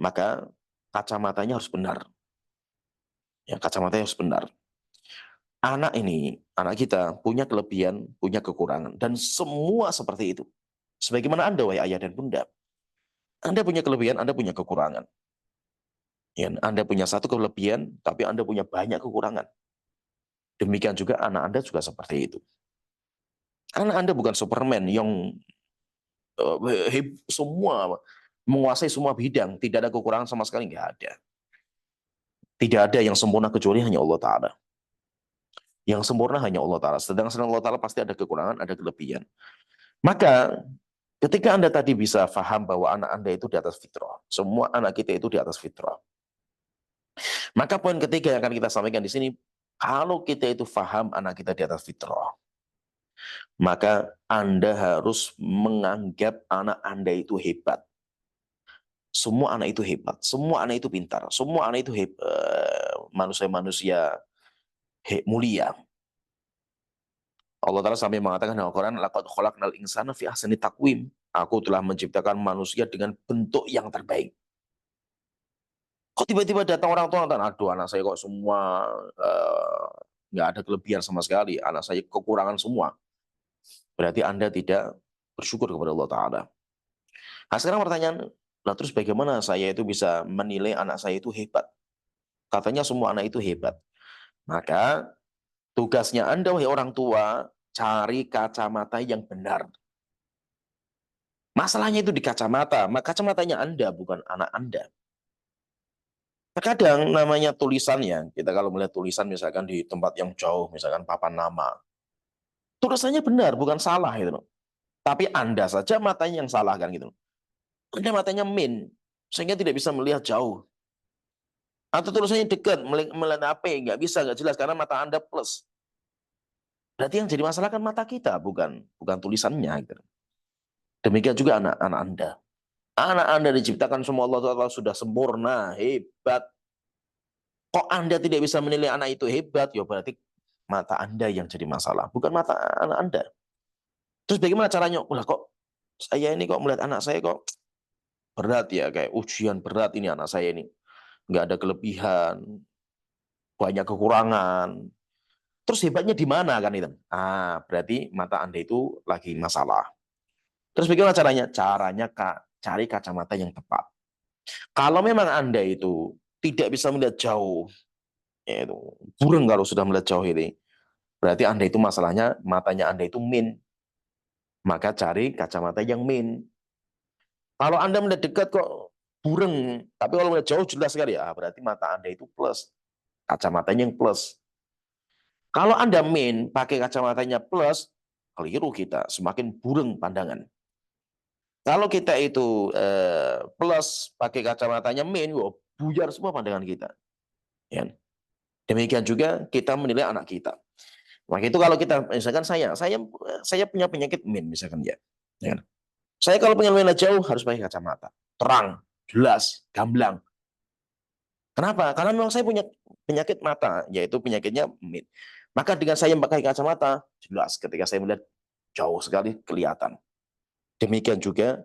S2: maka kacamatanya harus benar. Ya, kacamatanya harus benar. Anak kita punya kelebihan, punya kekurangan. Dan semua seperti itu. Sebagaimana Anda, wahai ayah dan bunda. Anda punya kelebihan, Anda punya kekurangan. Ya, Anda punya satu kelebihan, tapi Anda punya banyak kekurangan. Demikian juga anak Anda juga seperti itu. Anak Anda bukan Superman yang semua menguasai semua bidang, tidak ada kekurangan sama sekali, nggak ada. Tidak ada yang sempurna kecuali hanya Allah Ta'ala. Yang sempurna hanya Allah Ta'ala. Sedangkan Allah Ta'ala pasti ada kekurangan, ada kelebihan. Maka ketika Anda tadi bisa paham bahwa anak Anda itu di atas fitrah. Semua anak kita itu di atas fitrah. Maka poin ketiga yang akan kita sampaikan di sini, kalau kita itu paham anak kita di atas fitrah, maka Anda harus menganggap anak Anda itu hebat. Semua anak itu hebat, semua anak itu pintar, semua anak itu manusia-manusia mulia. Allah Ta'ala sampai mengatakan dalam Al-Quran, "Laqad khalaqnal insana fi ahsani taqwim." Aku telah menciptakan manusia dengan bentuk yang terbaik. Kok tiba-tiba datang orang tua, aduh anak saya kok semua nggak ada kelebihan sama sekali, anak saya kekurangan semua. Berarti Anda tidak bersyukur kepada Allah Ta'ala. Nah sekarang pertanyaan, nah terus bagaimana saya itu bisa menilai anak saya itu hebat? Katanya semua anak itu hebat. Maka tugasnya Anda, wahai orang tua, cari kacamata yang benar. Masalahnya itu di kacamata. Kacamatanya Anda, bukan anak Anda. Terkadang namanya tulisannya, kita kalau melihat tulisan misalkan di tempat yang jauh, misalkan papan nama, tulisannya benar, bukan salah gitu loh. Tapi Anda saja matanya yang salah kan gitu loh. Anda matanya min, sehingga tidak bisa melihat jauh. Atau tulisannya dekat, melihat HP, nggak bisa, nggak jelas, karena mata Anda plus. Berarti yang jadi masalah kan mata kita, bukan bukan tulisannya. Gitu. Demikian juga anak-anak Anda. Anak Anda diciptakan semua Allah Ta'ala sudah sempurna, hebat. Kok Anda tidak bisa menilai anak itu hebat? Ya berarti mata Anda yang jadi masalah, bukan mata anak Anda. Terus bagaimana caranya? Ulah kok saya ini kok melihat anak saya kok berat ya, kayak ujian berat ini anak saya ini. Nggak ada kelebihan, banyak kekurangan. Terus hebatnya di mana kan itu? Berarti mata Anda itu lagi masalah. Terus bagaimana caranya? Caranya cari kacamata yang tepat. Kalau memang Anda itu tidak bisa melihat jauh, yaitu burung kalau sudah melihat jauh ini, berarti Anda itu masalahnya matanya Anda itu min. Maka cari kacamata yang min. Kalau Anda melihat dekat kok burung, tapi kalau melihat jauh jelas sekali ya, berarti mata Anda itu plus. Kacamatanya yang plus. Kalau Anda min pakai kacamatanya plus, keliru kita, semakin burung pandangan. Kalau kita itu plus pakai kacamatanya min, buyar semua pandangan kita. Ya. Demikian juga kita menilai anak kita. Maka itu kalau kita misalkan saya punya penyakit min misalkan ya. Ya. Saya kalau pengen melihat jauh harus pakai kacamata. Terang, jelas, gamblang. Kenapa? Karena memang saya punya penyakit mata, yaitu penyakitnya min. Maka dengan saya pakai kacamata, jelas ketika saya melihat jauh sekali kelihatan. Demikian juga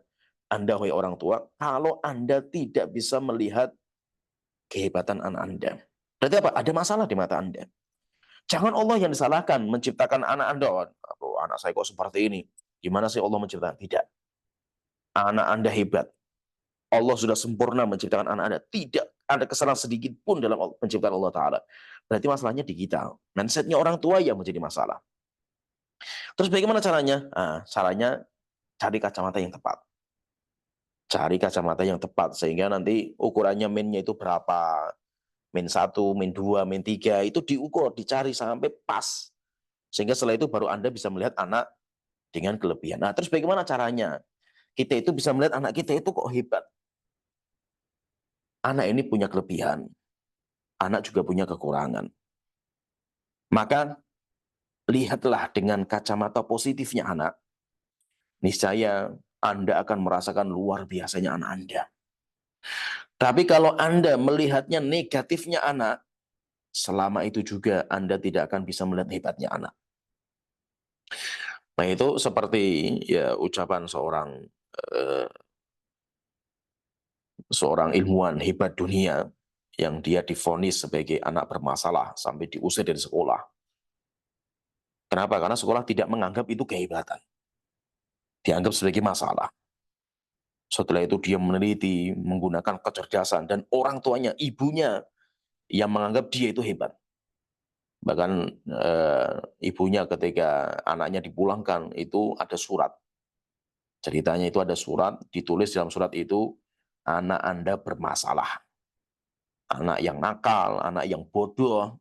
S2: Anda, wahai orang tua, kalau Anda tidak bisa melihat kehebatan anak Anda. Berarti apa? Ada masalah di mata Anda. Jangan Allah yang disalahkan menciptakan anak Anda. Oh, anak saya kok seperti ini. Gimana sih Allah menciptakan? Tidak. Anak Anda hebat. Allah sudah sempurna menciptakan anak Anda. Tidak ada kesalahan sedikit pun dalam penciptaan Allah Ta'ala. Berarti masalahnya di kita. Mindsetnya orang tua yang menjadi masalah. Terus bagaimana caranya? Caranya cari kacamata yang tepat. Cari kacamata yang tepat. Sehingga nanti ukurannya minnya itu berapa. Min 1, min 2, min 3. Itu diukur, dicari sampai pas. Sehingga setelah itu baru Anda bisa melihat anak dengan kelebihan. Nah, terus bagaimana caranya? Kita itu bisa melihat anak kita itu kok hebat. Anak ini punya kelebihan. Anak juga punya kekurangan. Maka lihatlah dengan kacamata positifnya anak. Niscaya Anda akan merasakan luar biasanya anak Anda. Tapi kalau Anda melihatnya negatifnya anak, selama itu juga Anda tidak akan bisa melihat hebatnya anak. Nah itu seperti ya ucapan eh, seorang ilmuwan hebat dunia yang dia divonis sebagai anak bermasalah sampai diusir dari sekolah. Kenapa? Karena sekolah tidak menganggap itu kehebatan. Dianggap sebagai masalah. Setelah itu dia meneliti, menggunakan kecerdasan, dan orang tuanya, ibunya, yang menganggap dia itu hebat. Bahkan ibunya ketika anaknya dipulangkan, itu ada surat. Ceritanya itu ada surat, ditulis dalam surat itu, anak Anda bermasalah. Anak yang nakal, anak yang bodoh,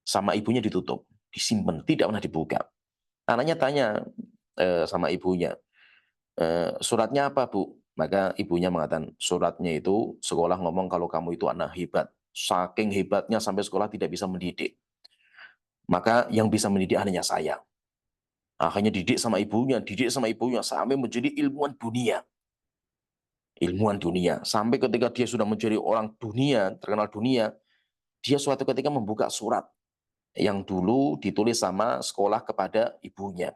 S2: sama ibunya ditutup, disimpan, tidak pernah dibuka. Anaknya tanya sama ibunya, suratnya apa Bu? Maka ibunya mengatakan, suratnya itu sekolah ngomong kalau kamu itu anak hebat. Saking hebatnya sampai sekolah tidak bisa mendidik. Maka yang bisa mendidik hanya saya. Akhirnya didik sama ibunya, sampai menjadi ilmuwan dunia. Ilmuwan dunia. Sampai ketika dia sudah menjadi orang dunia, terkenal dunia, dia suatu ketika membuka surat yang dulu ditulis sama sekolah kepada ibunya.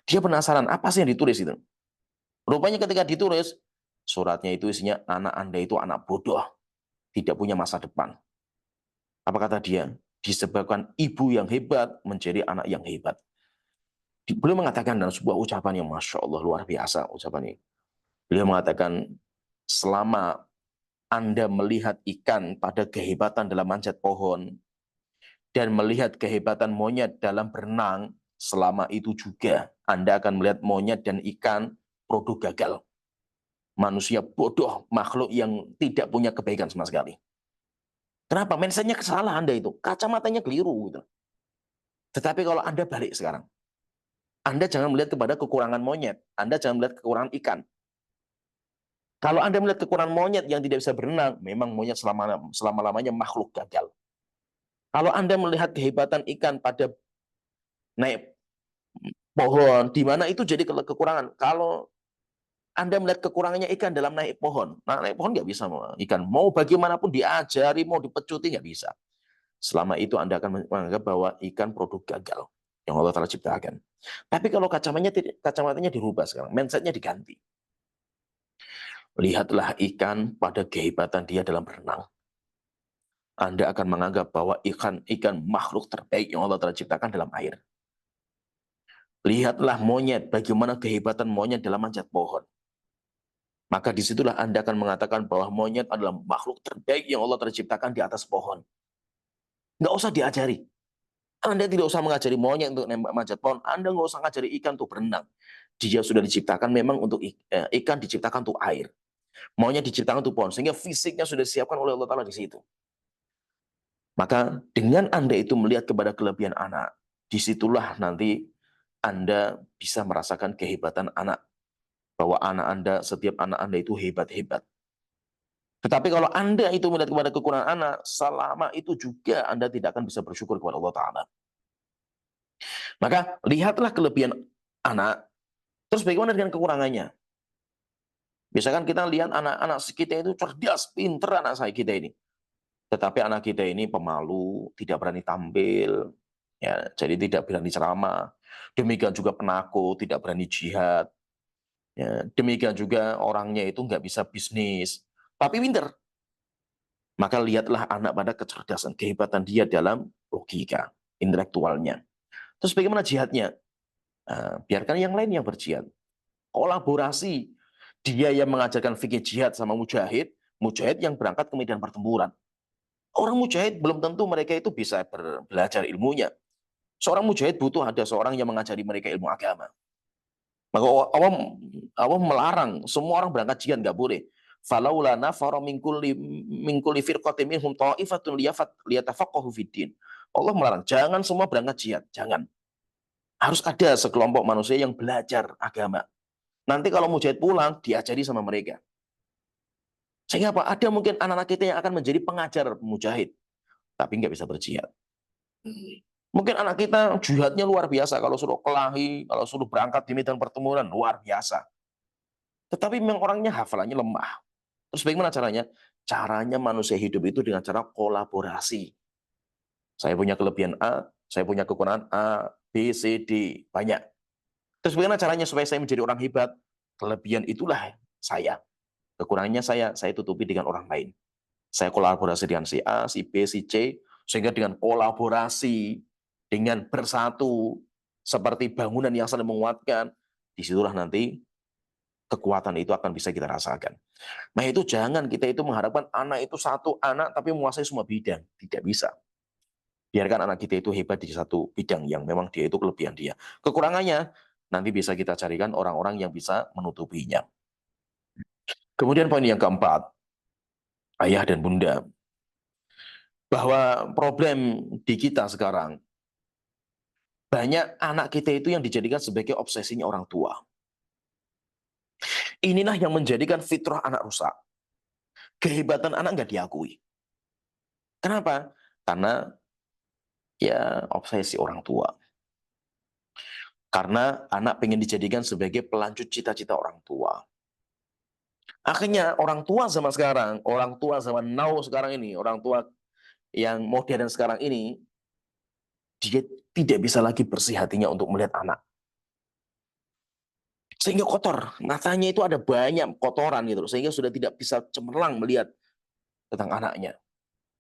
S2: Dia penasaran, apa sih yang ditulis itu? Rupanya ketika ditulis, suratnya itu isinya, anak Anda itu anak bodoh, tidak punya masa depan. Apa kata dia? Disebabkan ibu yang hebat menjadi anak yang hebat. Beliau mengatakan dalam sebuah ucapan yang Masya Allah luar biasa ucapan ini. Beliau mengatakan, selama Anda melihat ikan pada kehebatan dalam manjat pohon, dan melihat kehebatan monyet dalam berenang, selama itu juga Anda akan melihat monyet dan ikan produk gagal. Manusia bodoh, makhluk yang tidak punya kebaikan sama sekali. Kenapa? Mindset-nya salah Anda itu. Kacamatanya keliru. Gitu. Tetapi kalau Anda balik sekarang, Anda jangan melihat kepada kekurangan monyet. Anda jangan melihat kekurangan ikan. Kalau Anda melihat kekurangan monyet yang tidak bisa berenang, memang monyet selama-lamanya makhluk gagal. Kalau Anda melihat kehebatan ikan pada naik pohon, di mana itu jadi kekurangan. Kalau Anda melihat kekurangannya ikan dalam naik pohon, nah naik pohon nggak bisa ikan. Mau bagaimanapun diajari, mau dipecuti nggak bisa. Selama itu Anda akan menganggap bahwa ikan produk gagal yang Allah telah ciptakan. Tapi kalau kacamatanya dirubah sekarang, mindsetnya diganti. Lihatlah ikan pada kehebatan dia dalam berenang. Anda akan menganggap bahwa ikan makhluk terbaik yang Allah telah ciptakan dalam air. Lihatlah monyet, bagaimana kehebatan monyet dalam manjat pohon. Maka disitulah Anda akan mengatakan bahwa monyet adalah makhluk terbaik yang Allah telah ciptakan di atas pohon. Nggak usah diajari. Anda tidak usah mengajari monyet untuk nembak manjat pohon. Anda nggak usah mengajari ikan untuk berenang. Dia sudah diciptakan memang untuk ikan diciptakan untuk air. Monyet diciptakan untuk pohon. Sehingga fisiknya sudah disiapkan oleh Allah Ta'ala di situ. Maka dengan Anda itu melihat kepada kelebihan anak, disitulah nanti Anda bisa merasakan kehebatan anak. Bahwa setiap anak Anda itu hebat-hebat. Tetapi kalau Anda itu melihat kepada kekurangan anak, selama itu juga Anda tidak akan bisa bersyukur kepada Allah Ta'ala. Maka lihatlah kelebihan anak, terus bagaimana dengan kekurangannya? Misalkan kita lihat anak-anak kita itu cerdas, pinter anak kita ini. Tetapi anak kita ini pemalu, tidak berani tampil, ya, jadi tidak berani ceramah. Demikian juga penakut, tidak berani jihad. Ya, demikian juga orangnya itu nggak bisa bisnis, tapi pinter. Maka lihatlah anak pada kecerdasan, kehebatan dia dalam logika, intelektualnya. Terus bagaimana jihadnya? Biarkan yang lain yang berjihad. Kolaborasi. Dia yang mengajarkan fikih jihad sama mujahid, mujahid yang berangkat ke medan pertempuran. Orang mujahid belum tentu mereka itu bisa belajar ilmunya. Seorang mujahid butuh ada seorang yang mengajari mereka ilmu agama. Maka awam melarang semua orang berangkat jihad, nggak boleh. Falaula nafara min kulli firqatin minhum ta'ifatun liyatafaqahu fiddin. Allah melarang, jangan semua berangkat jihad, jangan. Harus ada sekelompok manusia yang belajar agama. Nanti kalau mujahid pulang, diajari sama mereka. Sehingga apa? Ada mungkin anak-anak kita yang akan menjadi pengajar mujahid, tapi nggak bisa berjihad. Mungkin anak kita jihadnya luar biasa, kalau suruh kelahi, kalau suruh berangkat di medan pertempuran, luar biasa. Tetapi memang orangnya hafalannya lemah. Terus bagaimana caranya? Caranya manusia hidup itu dengan cara kolaborasi. Saya punya kelebihan A, saya punya kekurangan A, B, C, D, banyak. Terus bagaimana caranya supaya saya menjadi orang hebat? Kelebihan itulah saya. Kekurangannya saya tutupi dengan orang lain. Saya kolaborasi dengan si A, si B, si C, sehingga dengan kolaborasi, dengan bersatu, seperti bangunan yang saling menguatkan, disitulah nanti kekuatan itu akan bisa kita rasakan. Nah itu jangan kita itu mengharapkan anak itu satu anak tapi menguasai semua bidang. Tidak bisa. Biarkan anak kita itu hebat di satu bidang yang memang dia itu kelebihan dia. Kekurangannya nanti bisa kita carikan orang-orang yang bisa menutupinya. Kemudian poin yang keempat, ayah dan bunda. Bahwa problem di kita sekarang, banyak anak kita itu yang dijadikan sebagai obsesinya orang tua. Inilah yang menjadikan fitrah anak rusak. Kehebatan anak nggak diakui. Kenapa? Karena ya obsesi orang tua. Karena anak pengen dijadikan sebagai pelanjut cita-cita orang tua. Akhirnya orang tua zaman sekarang, orang tua zaman now sekarang ini, orang tua yang modern sekarang ini, dia tidak bisa lagi bersih hatinya untuk melihat anak. Sehingga kotor, matanya itu ada banyak kotoran gitu, sehingga sudah tidak bisa cemerlang melihat tentang anaknya.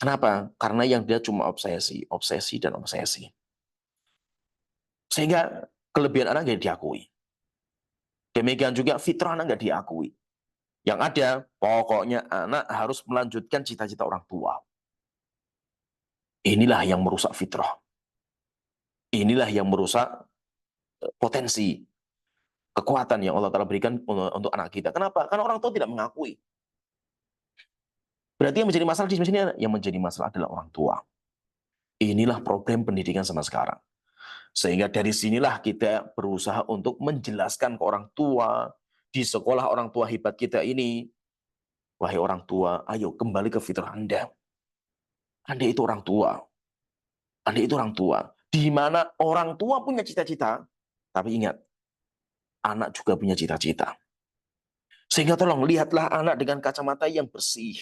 S2: Kenapa? Karena yang dia cuma obsesi, obsesi, dan obsesi. Sehingga kelebihan anak nggak diakui. Demikian juga fitrah anak nggak diakui. Yang ada, pokoknya anak harus melanjutkan cita-cita orang tua. Inilah yang merusak fitrah. Inilah yang merusak potensi. kekuatan yang Allah Ta'ala berikan untuk anak kita. Kenapa? Karena orang tua tidak mengakui. Berarti yang menjadi masalah di sini, yang menjadi masalah adalah orang tua. Inilah problem pendidikan sama sekarang. Sehingga dari sinilah kita berusaha untuk menjelaskan ke orang tua, di sekolah orang tua hebat kita ini, wahai orang tua, ayo kembali ke fitrah Anda. Anda itu orang tua. Anda itu orang tua. Di mana orang tua punya cita-cita, tapi ingat, anak juga punya cita-cita. Sehingga tolong lihatlah anak dengan kacamata yang bersih.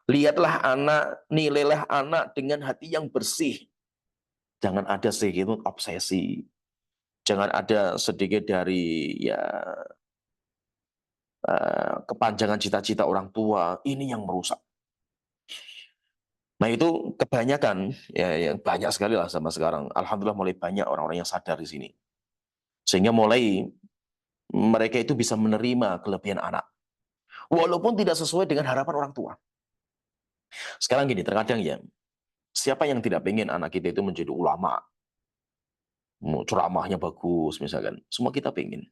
S2: Lihatlah anak, nilailah anak dengan hati yang bersih. Jangan ada sedikit obsesi. Jangan ada sedikit dari ya kepanjangan cita-cita orang tua. Ini yang merusak. Nah itu kebanyakan, ya, yang banyak sekali lah sama sekarang. Alhamdulillah mulai banyak orang-orang yang sadar di sini. Sehingga mulai mereka itu bisa menerima kelebihan anak. Walaupun tidak sesuai dengan harapan orang tua. Sekarang gini, terkadang ya, siapa yang tidak pengen anak kita itu menjadi ulama, ceramahnya bagus misalkan. Semua kita pengen.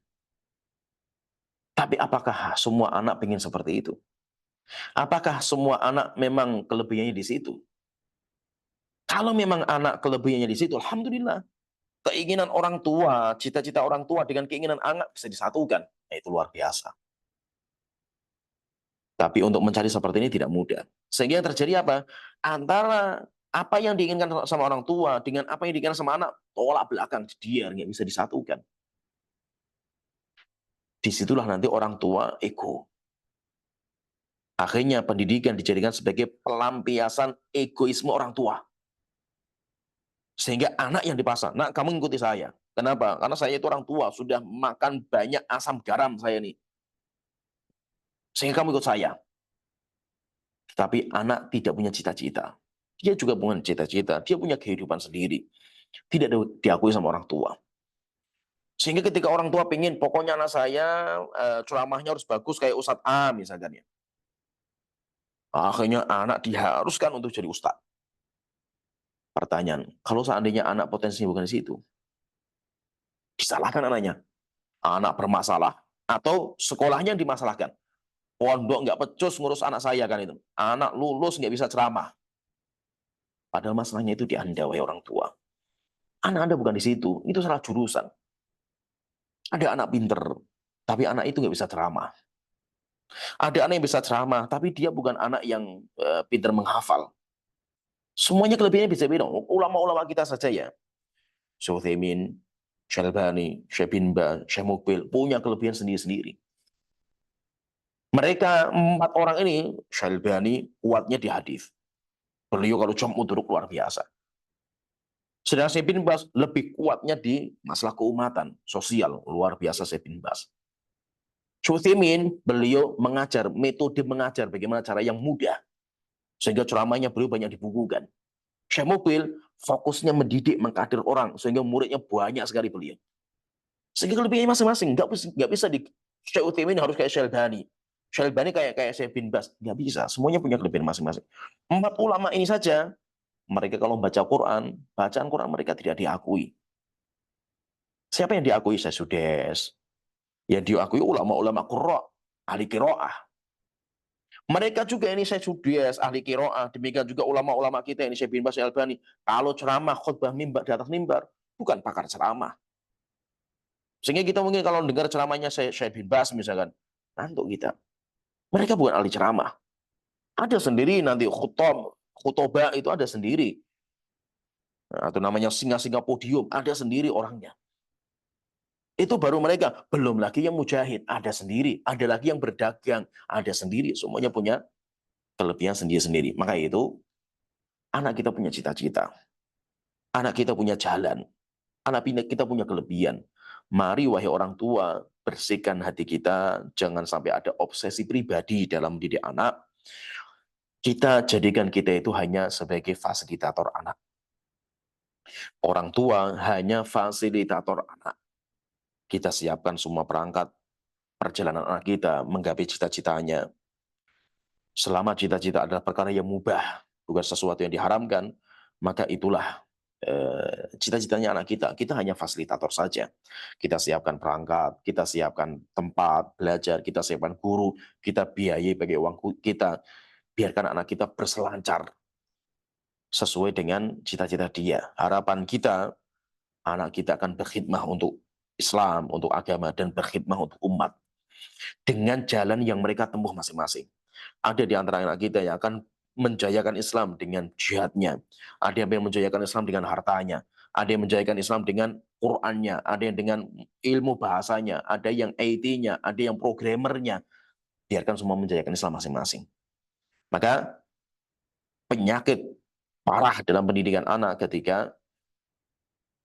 S2: Tapi apakah semua anak pengen seperti itu? Apakah semua anak memang kelebihannya di situ? Kalau memang anak kelebihannya di situ, alhamdulillah. Keinginan orang tua, cita-cita orang tua dengan keinginan anak bisa disatukan. Nah, itu luar biasa. Tapi untuk mencari seperti ini tidak mudah. Sehingga yang terjadi apa? Antara apa yang diinginkan sama orang tua dengan apa yang diinginkan sama anak, tolak belakang, dia nggak bisa disatukan. Disitulah nanti orang tua ego. Akhirnya pendidikan dijadikan sebagai pelampiasan egoisme orang tua. Sehingga anak yang dipasang, nak kamu ikuti saya. Kenapa? Karena saya itu orang tua, sudah makan banyak asam garam saya nih. Sehingga kamu ikut saya. Tapi anak tidak punya cita-cita. Dia juga punya cita-cita, dia punya kehidupan sendiri. Tidak diakui sama orang tua. Sehingga ketika orang tua pengen, pokoknya anak saya ceramahnya harus bagus kayak Ustadz A misalkan ya. Akhirnya anak diharuskan untuk jadi ustadz. Pertanyaan, kalau seandainya anak potensinya bukan di situ, disalahkan anaknya. Anak bermasalah atau sekolahnya yang dimasalahkan. Pondok nggak pecus ngurus anak saya kan itu. Anak lulus nggak bisa ceramah. Padahal masalahnya itu di Anda, wahai orang tua. Anak Anda bukan di situ, itu salah jurusan. Ada anak pinter, tapi anak itu nggak bisa ceramah. Ada anak yang bisa ceramah, tapi dia bukan anak yang pinter menghafal. Semuanya kelebihannya bisa beda. Ulama-ulama kita saja ya. Syekh Utsaimin, Syekh Albani, Syekh bin Baz, Syekh Mukbil punya kelebihan sendiri-sendiri. Mereka 4 orang ini, Syekh Albani kuatnya di hadis. Beliau kalau jam duduk luar biasa. Sedangkan Syekh bin Baz lebih kuatnya di masalah keumatan, sosial, luar biasa Syekh bin Baz. Syekh Utsaimin, beliau mengajar, metode mengajar bagaimana cara yang mudah. Sehingga ceramahnya beliau banyak dibukukan. Syekh Mukbil fokusnya mendidik, mengkadir orang, sehingga muridnya banyak sekali beliau. Sehingga kelebihannya masing-masing, nggak bisa di Syekh Utsaimin harus kayak Syekh Albani. Syekh Albani kayak Syekh bin Baz, nggak bisa. Semuanya punya kelebihan masing-masing. 4 ulama ini saja, mereka kalau baca Quran, bacaan Quran mereka tidak diakui. Siapa yang diakui? Syekh Sudes. Yang diakui ulama-ulama Qurra, ahli qiraah. Mereka juga ini Syekh Sudes, ahli qiraah. Demikian juga ulama-ulama kita ini Syekh bin Baz, Syekh Albani. Kalau ceramah, khutbah mimbar di atas mimbar, bukan pakar ceramah. Sehingga kita mungkin kalau dengar ceramahnya Syekh bin Baz misalkan, ngantuk kita. Mereka bukan ahli ceramah. Ada sendiri nanti khutbah itu ada sendiri. Atau namanya singa-singa podium, ada sendiri orangnya. Itu baru mereka. Belum lagi yang mujahid, ada sendiri. Ada lagi yang berdagang, ada sendiri. Semuanya punya kelebihan sendiri-sendiri. Maka itu, anak kita punya cita-cita. Anak kita punya jalan. Anak kita punya kelebihan. Mari wahai orang tua, bersihkan hati kita. Jangan sampai ada obsesi pribadi dalam mendidik anak. Kita jadikan kita itu hanya sebagai fasilitator anak. Orang tua hanya fasilitator anak. Kita siapkan semua perangkat perjalanan anak kita menggapai cita-citanya. Selama cita-cita adalah perkara yang mubah, bukan sesuatu yang diharamkan, maka itulah cita-citanya anak kita hanya fasilitator saja. Kita siapkan perangkat, kita siapkan tempat belajar, kita siapkan guru, kita biayai pakai uang kita, biarkan anak kita berselancar sesuai dengan cita-cita dia. Harapan kita, anak kita akan berkhidmah untuk Islam, untuk agama, dan berkhidmah untuk umat dengan jalan yang mereka tempuh masing-masing. Ada di antara anak kita yang akan menjayakan Islam dengan jihadnya. Ada yang menjayakan Islam dengan hartanya. Ada yang menjayakan Islam dengan Qur'annya. Ada yang dengan ilmu bahasanya. Ada yang IT-nya. Ada yang programmernya. Biarkan semua menjayakan Islam masing-masing. Maka penyakit parah dalam pendidikan anak ketika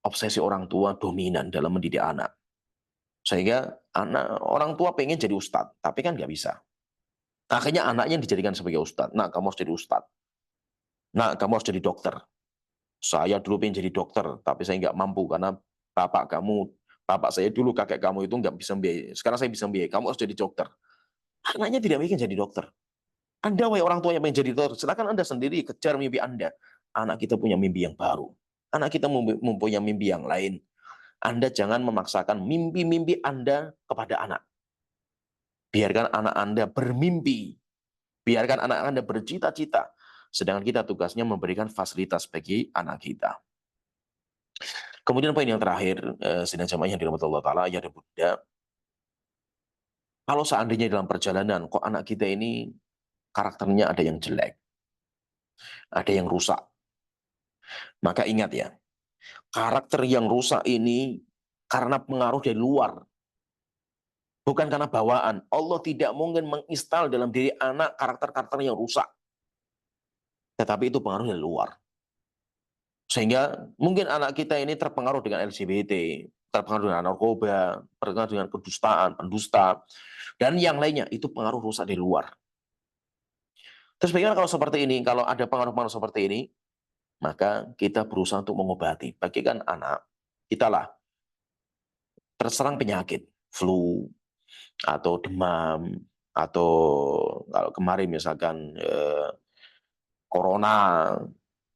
S2: obsesi orang tua dominan dalam mendidik anak. Sehingga orang tua pengen jadi ustadz, tapi kan nggak bisa. Akhirnya anaknya dijadikan sebagai ustadz. Nah, kamu harus jadi ustadz. Nah, kamu harus jadi dokter. Saya dulu pengen jadi dokter, tapi saya nggak mampu karena bapak saya dulu, kakek kamu itu nggak bisa membiayai. Sekarang saya bisa membiayai. Kamu harus jadi dokter. Anaknya tidak ingin jadi dokter. Anda, wahai orang tua yang pengen jadi dokter, silakan Anda sendiri kejar mimpi Anda. Anak kita punya mimpi yang baru. Anak kita mempunyai mimpi yang lain. Anda jangan memaksakan mimpi-mimpi Anda kepada anak. Biarkan anak Anda bermimpi. Biarkan anak Anda bercita-cita. Sedangkan kita tugasnya memberikan fasilitas bagi anak kita. Kemudian poin yang terakhir, sidang jamaah yang dirahmati Allah Ta'ala, ya dan Bunda, kalau seandainya dalam perjalanan, kok anak kita ini karakternya ada yang jelek, ada yang rusak, maka ingat ya, karakter yang rusak ini karena pengaruh dari luar, bukan karena bawaan. Allah tidak mungkin menginstal dalam diri anak karakter-karakter yang rusak, tetapi itu pengaruh dari luar. Sehingga mungkin anak kita ini terpengaruh dengan LGBT, terpengaruh dengan narkoba, terpengaruh dengan kedustaan, pendusta, dan yang lainnya. Itu pengaruh rusak dari luar. Terus bagaimana kalau seperti ini? Kalau ada pengaruh-pengaruh seperti ini, maka kita berusaha untuk mengobati. Bagikan anak, kita lah terserang penyakit, flu, atau demam, atau kalau kemarin misalkan corona,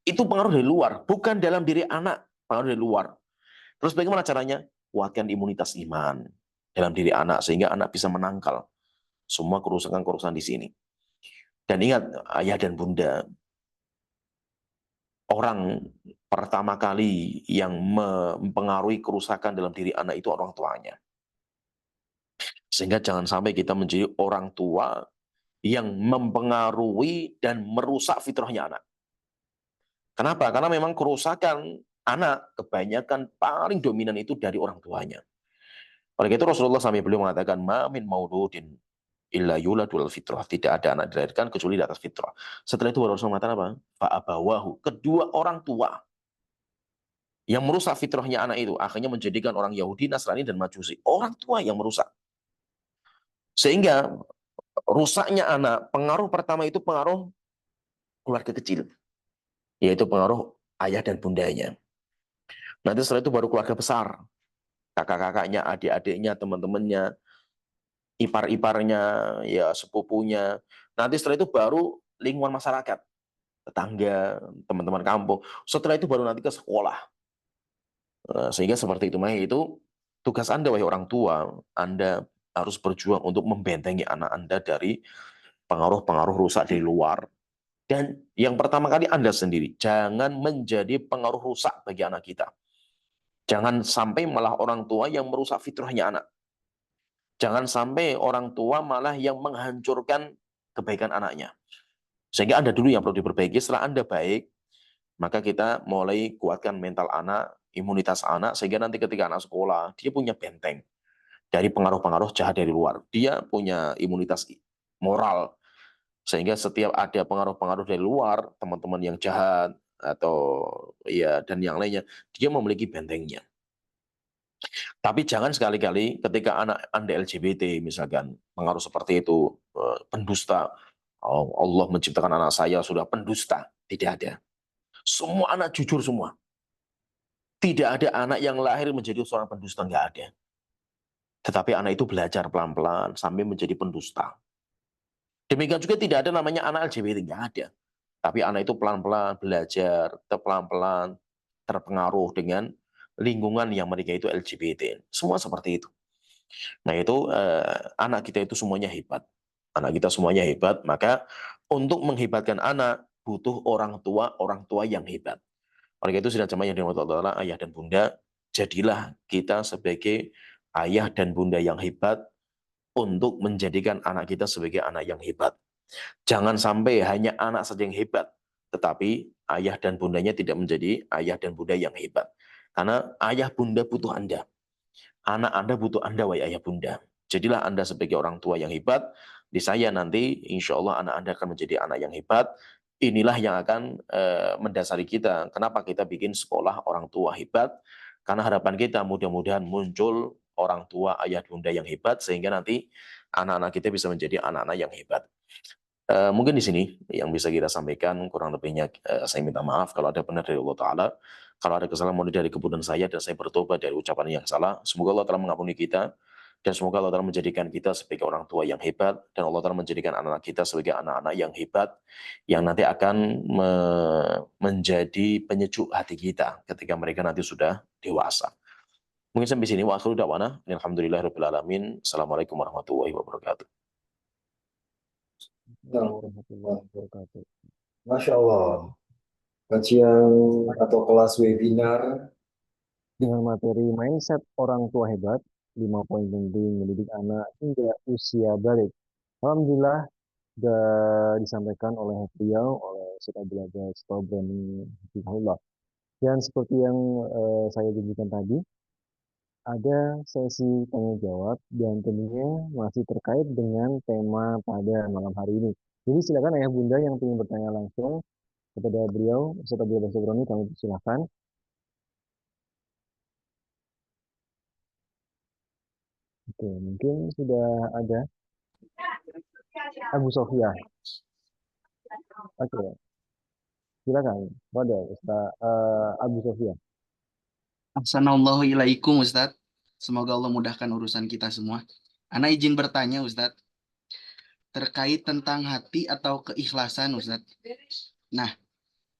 S2: itu pengaruh dari luar, bukan dalam diri anak, pengaruh dari luar. Terus bagaimana caranya? Kuatkan imunitas iman dalam diri anak, sehingga anak bisa menangkal semua kerusakan-kerusakan di sini. Dan ingat, ayah dan bunda, orang pertama kali yang mempengaruhi kerusakan dalam diri anak itu orang tuanya. Sehingga jangan sampai kita menjadi orang tua yang mempengaruhi dan merusak fitrahnya anak. Kenapa? Karena memang kerusakan anak kebanyakan paling dominan itu dari orang tuanya. Oleh itu Rasulullah sampai beliau mengatakan, "Ma min mauludin illa yuladu al fitrah." Tidak ada anak dilahirkan kecuali di atas fitrah. Setelah itu Rasulullah mengatakan apa? Fa abawahu. Kedua orang tua yang merusak fitrahnya anak itu akhirnya menjadikan orang Yahudi, Nasrani, dan Majusi. Orang tua yang merusak. Sehingga rusaknya anak, pengaruh pertama itu pengaruh keluarga kecil. Yaitu pengaruh ayah dan bundanya. Nanti setelah itu baru keluarga besar. Kakak-kakaknya, adik-adiknya, teman-temannya, ipar-iparnya, ya sepupunya. Nanti setelah itu baru lingkungan masyarakat. Tetangga, teman-teman kampung. Setelah itu baru nanti ke sekolah. Sehingga seperti itu, makanya itu tugas Anda, wahai orang tua, Anda harus berjuang untuk membentengi anak Anda dari pengaruh-pengaruh rusak dari luar. Dan yang pertama kali Anda sendiri, jangan menjadi pengaruh rusak bagi anak kita. Jangan sampai malah orang tua yang merusak fitrahnya anak. Jangan sampai orang tua malah yang menghancurkan kebaikan anaknya. Sehingga Anda dulu yang perlu diperbaiki, setelah Anda baik, maka kita mulai kuatkan mental anak, imunitas anak, sehingga nanti ketika anak sekolah, dia punya benteng dari pengaruh-pengaruh jahat dari luar. Dia punya imunitas moral, sehingga setiap ada pengaruh-pengaruh dari luar, teman-teman yang jahat, atau ya dan yang lainnya, dia memiliki bentengnya. Tapi jangan sekali-kali ketika anak Anda LGBT misalkan, pengaruh seperti itu, pendusta, oh, Allah menciptakan anak saya sudah pendusta. Tidak ada. Semua anak jujur semua. Tidak ada anak yang lahir menjadi seorang pendusta, nggak ada. Tetapi anak itu belajar pelan-pelan sampai menjadi pendusta. Demikian juga tidak ada namanya anak LGBT, nggak ada. Tapi anak itu pelan-pelan belajar, pelan-pelan terpengaruh dengan lingkungan yang mereka itu LGBT. Semua seperti itu. Nah itu anak kita itu semuanya hebat. Anak kita semuanya hebat, maka untuk menghebatkan anak butuh orang tua yang hebat. Oleh itu sudah jemaah yang dirahmati Allah Ta'ala, ayah dan bunda, jadilah kita sebagai ayah dan bunda yang hebat untuk menjadikan anak kita sebagai anak yang hebat. Jangan sampai hanya anak saja yang hebat, tetapi ayah dan bundanya tidak menjadi ayah dan bunda yang hebat. Karena ayah bunda butuh Anda. Anak Anda butuh Anda, wahai ayah bunda. Jadilah Anda sebagai orang tua yang hebat. Di saya nanti, insya Allah anak Anda akan menjadi anak yang hebat. Inilah yang akan mendasari kita. Kenapa kita bikin sekolah orang tua hebat? Karena harapan kita mudah-mudahan muncul orang tua ayah bunda yang hebat, sehingga nanti anak-anak kita bisa menjadi anak-anak yang hebat. Mungkin di sini yang bisa kita sampaikan, kurang lebihnya saya minta maaf kalau ada benar dari Allah Ta'ala. Kalau ada kesalahan murni dari kebutuhan saya dan saya bertobat dari ucapan yang salah. Semoga Allah Ta'ala mengampuni kita. Dan semoga Allah Ta'ala menjadikan kita sebagai orang tua yang hebat. Dan Allah Ta'ala menjadikan anak-anak kita sebagai anak-anak yang hebat. Yang nanti akan menjadi penyejuk hati kita ketika mereka nanti sudah dewasa. Mungkin sampai sini. Wa akhiru da'wana. Alhamdulillahirabbil alamin. Assalamualaikum warahmatullahi wabarakatuh.
S1: Warahmatullahi wabarakatuh.
S3: Masya Allah, kajian atau kelas webinar
S1: Dengan materi mindset orang tua hebat, 5 poin penting mendidik anak hingga usia balik. Alhamdulillah sudah disampaikan oleh beliau, oleh Ustaz Abdul Aziz Tobrani Hafizahullah. Dan seperti yang saya tunjukkan tadi, ada sesi tanya jawab dan tentunya masih terkait dengan tema pada malam hari ini. Jadi silakan ayah bunda yang ingin bertanya langsung kepada beliau, Ustaz Abdul Aziz Tobrani, kami silakan. Oke, mungkin sudah ada Abu Sofia. Oke, silakan. Wadah, Ustaz Abu Sofia.
S4: Ahsanallahu ilaikum Ustadz. Semoga Allah mudahkan urusan kita semua. Ana izin bertanya Ustadz, terkait tentang hati atau keikhlasan Ustadz. Nah,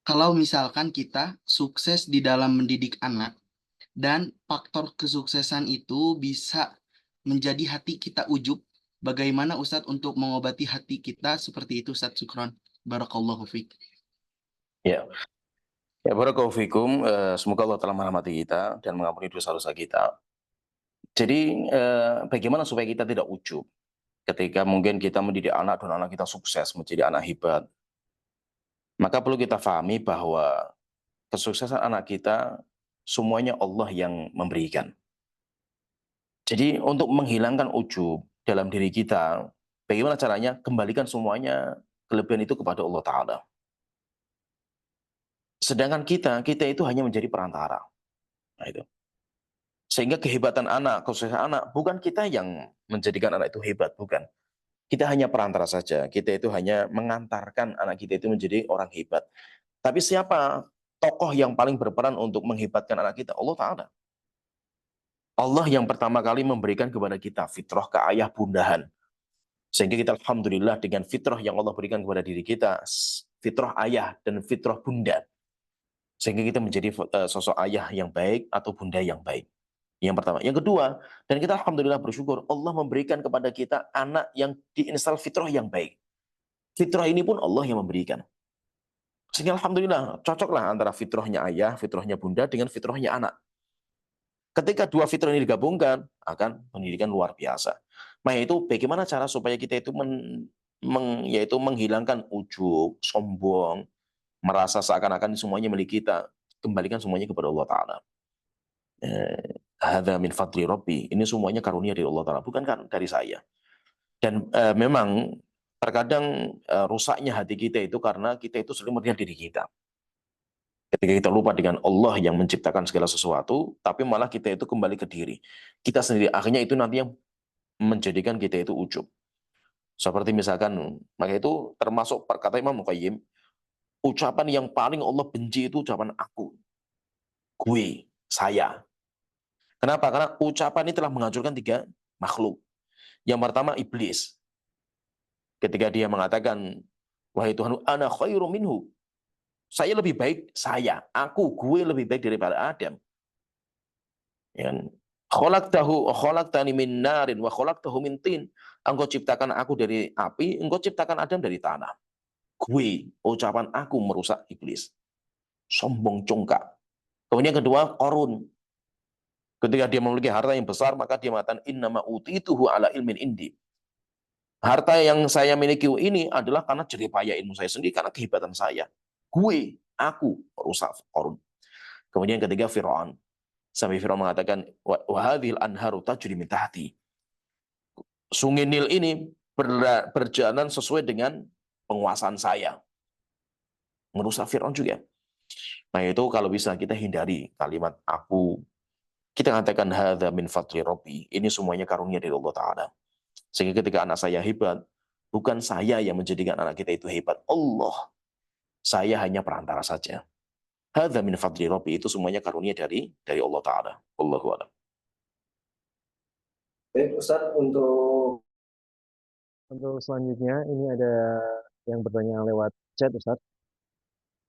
S4: kalau misalkan kita sukses di dalam mendidik anak, dan faktor kesuksesan itu bisa menjadi hati kita ujub, bagaimana Ustadz untuk mengobati hati kita seperti itu Ustadz? Syukron. Barakallahu fiik.
S2: Ya. Ya, barakallahu fikum. Semoga Allah telah merahmati kita dan mengampuni dosa-dosa kita. Jadi, bagaimana supaya kita tidak ujub ketika mungkin kita mendidik anak dan anak kita sukses menjadi anak hebat. Maka perlu kita pahami bahwa kesuksesan anak kita semuanya Allah yang memberikan. Jadi untuk menghilangkan ujub dalam diri kita, bagaimana caranya? Kembalikan semuanya kelebihan itu kepada Allah Ta'ala. Sedangkan kita itu hanya menjadi perantara. Nah itu. Sehingga kehebatan anak, kesuksesan anak, bukan kita yang menjadikan anak itu hebat, bukan. Kita hanya perantara saja. Kita itu hanya mengantarkan anak kita itu menjadi orang hebat. Tapi siapa tokoh yang paling berperan untuk menghebatkan anak kita? Allah Ta'ala. Allah yang pertama kali memberikan kepada kita fitrah keayah bundahan. Sehingga kita alhamdulillah dengan fitrah yang Allah berikan kepada diri kita, fitrah ayah dan fitrah bunda. Sehingga kita menjadi sosok ayah yang baik atau bunda yang baik. Yang pertama. Yang kedua, dan kita alhamdulillah bersyukur, Allah memberikan kepada kita anak yang diinstal fitrah yang baik. Fitrah ini pun Allah yang memberikan. Sehingga alhamdulillah, cocoklah antara fitrahnya ayah, fitrahnya bunda dengan fitrahnya anak. Ketika dua fitrah ini digabungkan, akan pendidikan luar biasa. Nah itu bagaimana cara supaya kita itu yaitu menghilangkan ujub, sombong, merasa seakan-akan semuanya milik kita. Kembalikan semuanya kepada Allah Ta'ala. Hadza min fadli Rabbi. Ini semuanya karunia dari Allah Ta'ala, bukan kan dari saya. Dan memang terkadang rusaknya hati kita itu karena kita itu sering melihat diri kita. Ketika kita lupa dengan Allah yang menciptakan segala sesuatu, tapi malah kita itu kembali ke diri. Kita sendiri, akhirnya itu nanti yang menjadikan kita itu ujub. Seperti misalkan, maka itu termasuk perkataan Imam Muqayyim, ucapan yang paling Allah benci itu ucapan aku, gue, saya. Kenapa? Karena ucapan ini telah menghancurkan tiga makhluk. Yang pertama iblis. Ketika dia mengatakan, wahai Tuhan, ana khairu minhu. Saya lebih baik, gue lebih baik daripada Adam. Ya kan? Khalaqtani min narin wa khalaqtahu min tin. Engkau ciptakan aku dari api, engkau ciptakan Adam dari tanah. Gue, ucapan aku merusak iblis. Sombong congkak. Kemudian kedua, Qarun. Ketika dia memiliki harta yang besar, maka dia mengatakan innama utituhu ala ilmin indi. Harta yang saya miliki ini adalah karena jeripaya ilmu saya sendiri, karena kehebatan saya. Aku merusak Qarun. Kemudian ketiga, Fir'aun. Sampai Fir'aun mengatakan, wa hadhil anharu tajri min tahti. Sungai Nil ini berjalan sesuai dengan penguasaan saya. Merusak Fir'aun juga. Nah itu kalau bisa kita hindari kalimat aku. Kita katakan hadza min fadli rabbi. Ini semuanya karunia dari Allah Ta'ala. Sehingga ketika anak saya hebat, bukan saya yang menjadikan anak kita itu hebat. Allah. Saya hanya perantara saja. Hadza min fadli rabbi. Itu semuanya karunia dari Allah Ta'ala. Wallahu a'lam.
S3: Baik Ustadz, untuk
S1: selanjutnya ini ada yang bertanya lewat chat, Ustadz.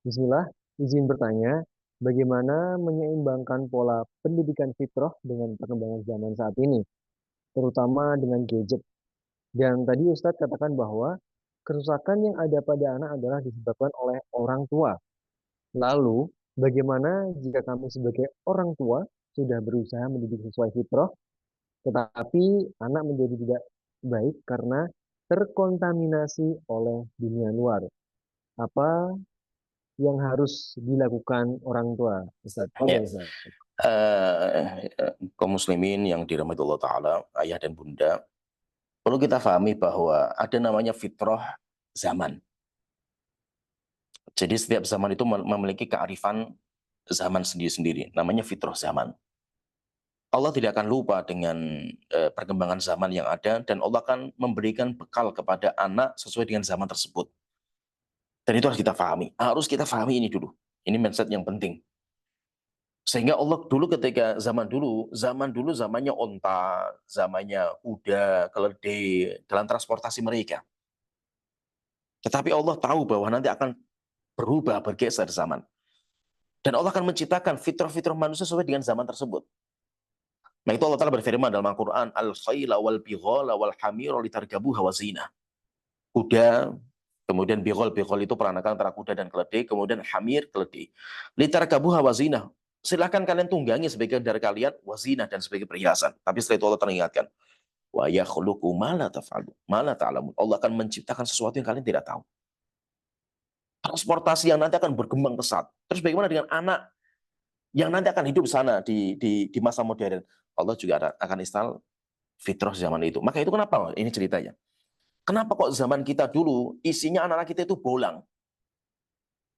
S1: Bismillah, izin bertanya, bagaimana menyeimbangkan pola pendidikan fitrah dengan perkembangan zaman saat ini, terutama dengan gadget. Dan tadi Ustadz katakan bahwa kerusakan yang ada pada anak adalah disebabkan oleh orang tua. Lalu, bagaimana jika kami sebagai orang tua sudah berusaha mendidik sesuai fitrah, tetapi anak menjadi tidak baik karena terkontaminasi oleh dunia luar? Apa yang harus dilakukan orang tua, Ustaz?
S2: Ya.
S1: Ustaz.
S2: Kaum muslimin yang dirahmati Allah Ta'ala, ayah dan bunda, perlu kita pahami bahwa ada namanya fitrah zaman. Jadi setiap zaman itu memiliki kearifan zaman sendiri-sendiri, namanya fitrah zaman. Allah tidak akan lupa dengan perkembangan zaman yang ada, dan Allah akan memberikan bekal kepada anak sesuai dengan zaman tersebut. Dan itu harus kita pahami. Harus kita pahami ini dulu. Ini mindset yang penting. Sehingga Allah dulu ketika zaman dulu zamannya onta, zamannya kuda, keledai, dalam transportasi mereka. Tetapi Allah tahu bahwa nanti akan berubah, bergeser zaman. Dan Allah akan menciptakan fitrah-fitrah manusia sesuai dengan zaman tersebut. Nah itu Allah Ta'ala berfirman dalam Al-Quran, Al-khayla wal-bighala wal-hamira litarkabuha wa zina. Kuda, kemudian bighal itu peranakan antara kuda dan keledai, kemudian hamir, keledai. Litarkabuha wa zina. Silahkan kalian tunggangi sebagai dari kalian, wazina, dan sebagai perhiasan. Tapi setelah itu Allah teringatkan, wa yakhluqu ma la taf'alu, ma la ta'lamun. Allah akan menciptakan sesuatu yang kalian tidak tahu. Transportasi yang nanti akan berkembang pesat. Terus bagaimana dengan anak yang nanti akan hidup sana di masa modern? Allah juga akan install fitrah zaman itu. Maka itu kenapa? Ini ceritanya. Kenapa kok zaman kita dulu isinya anak-anak kita itu bolang?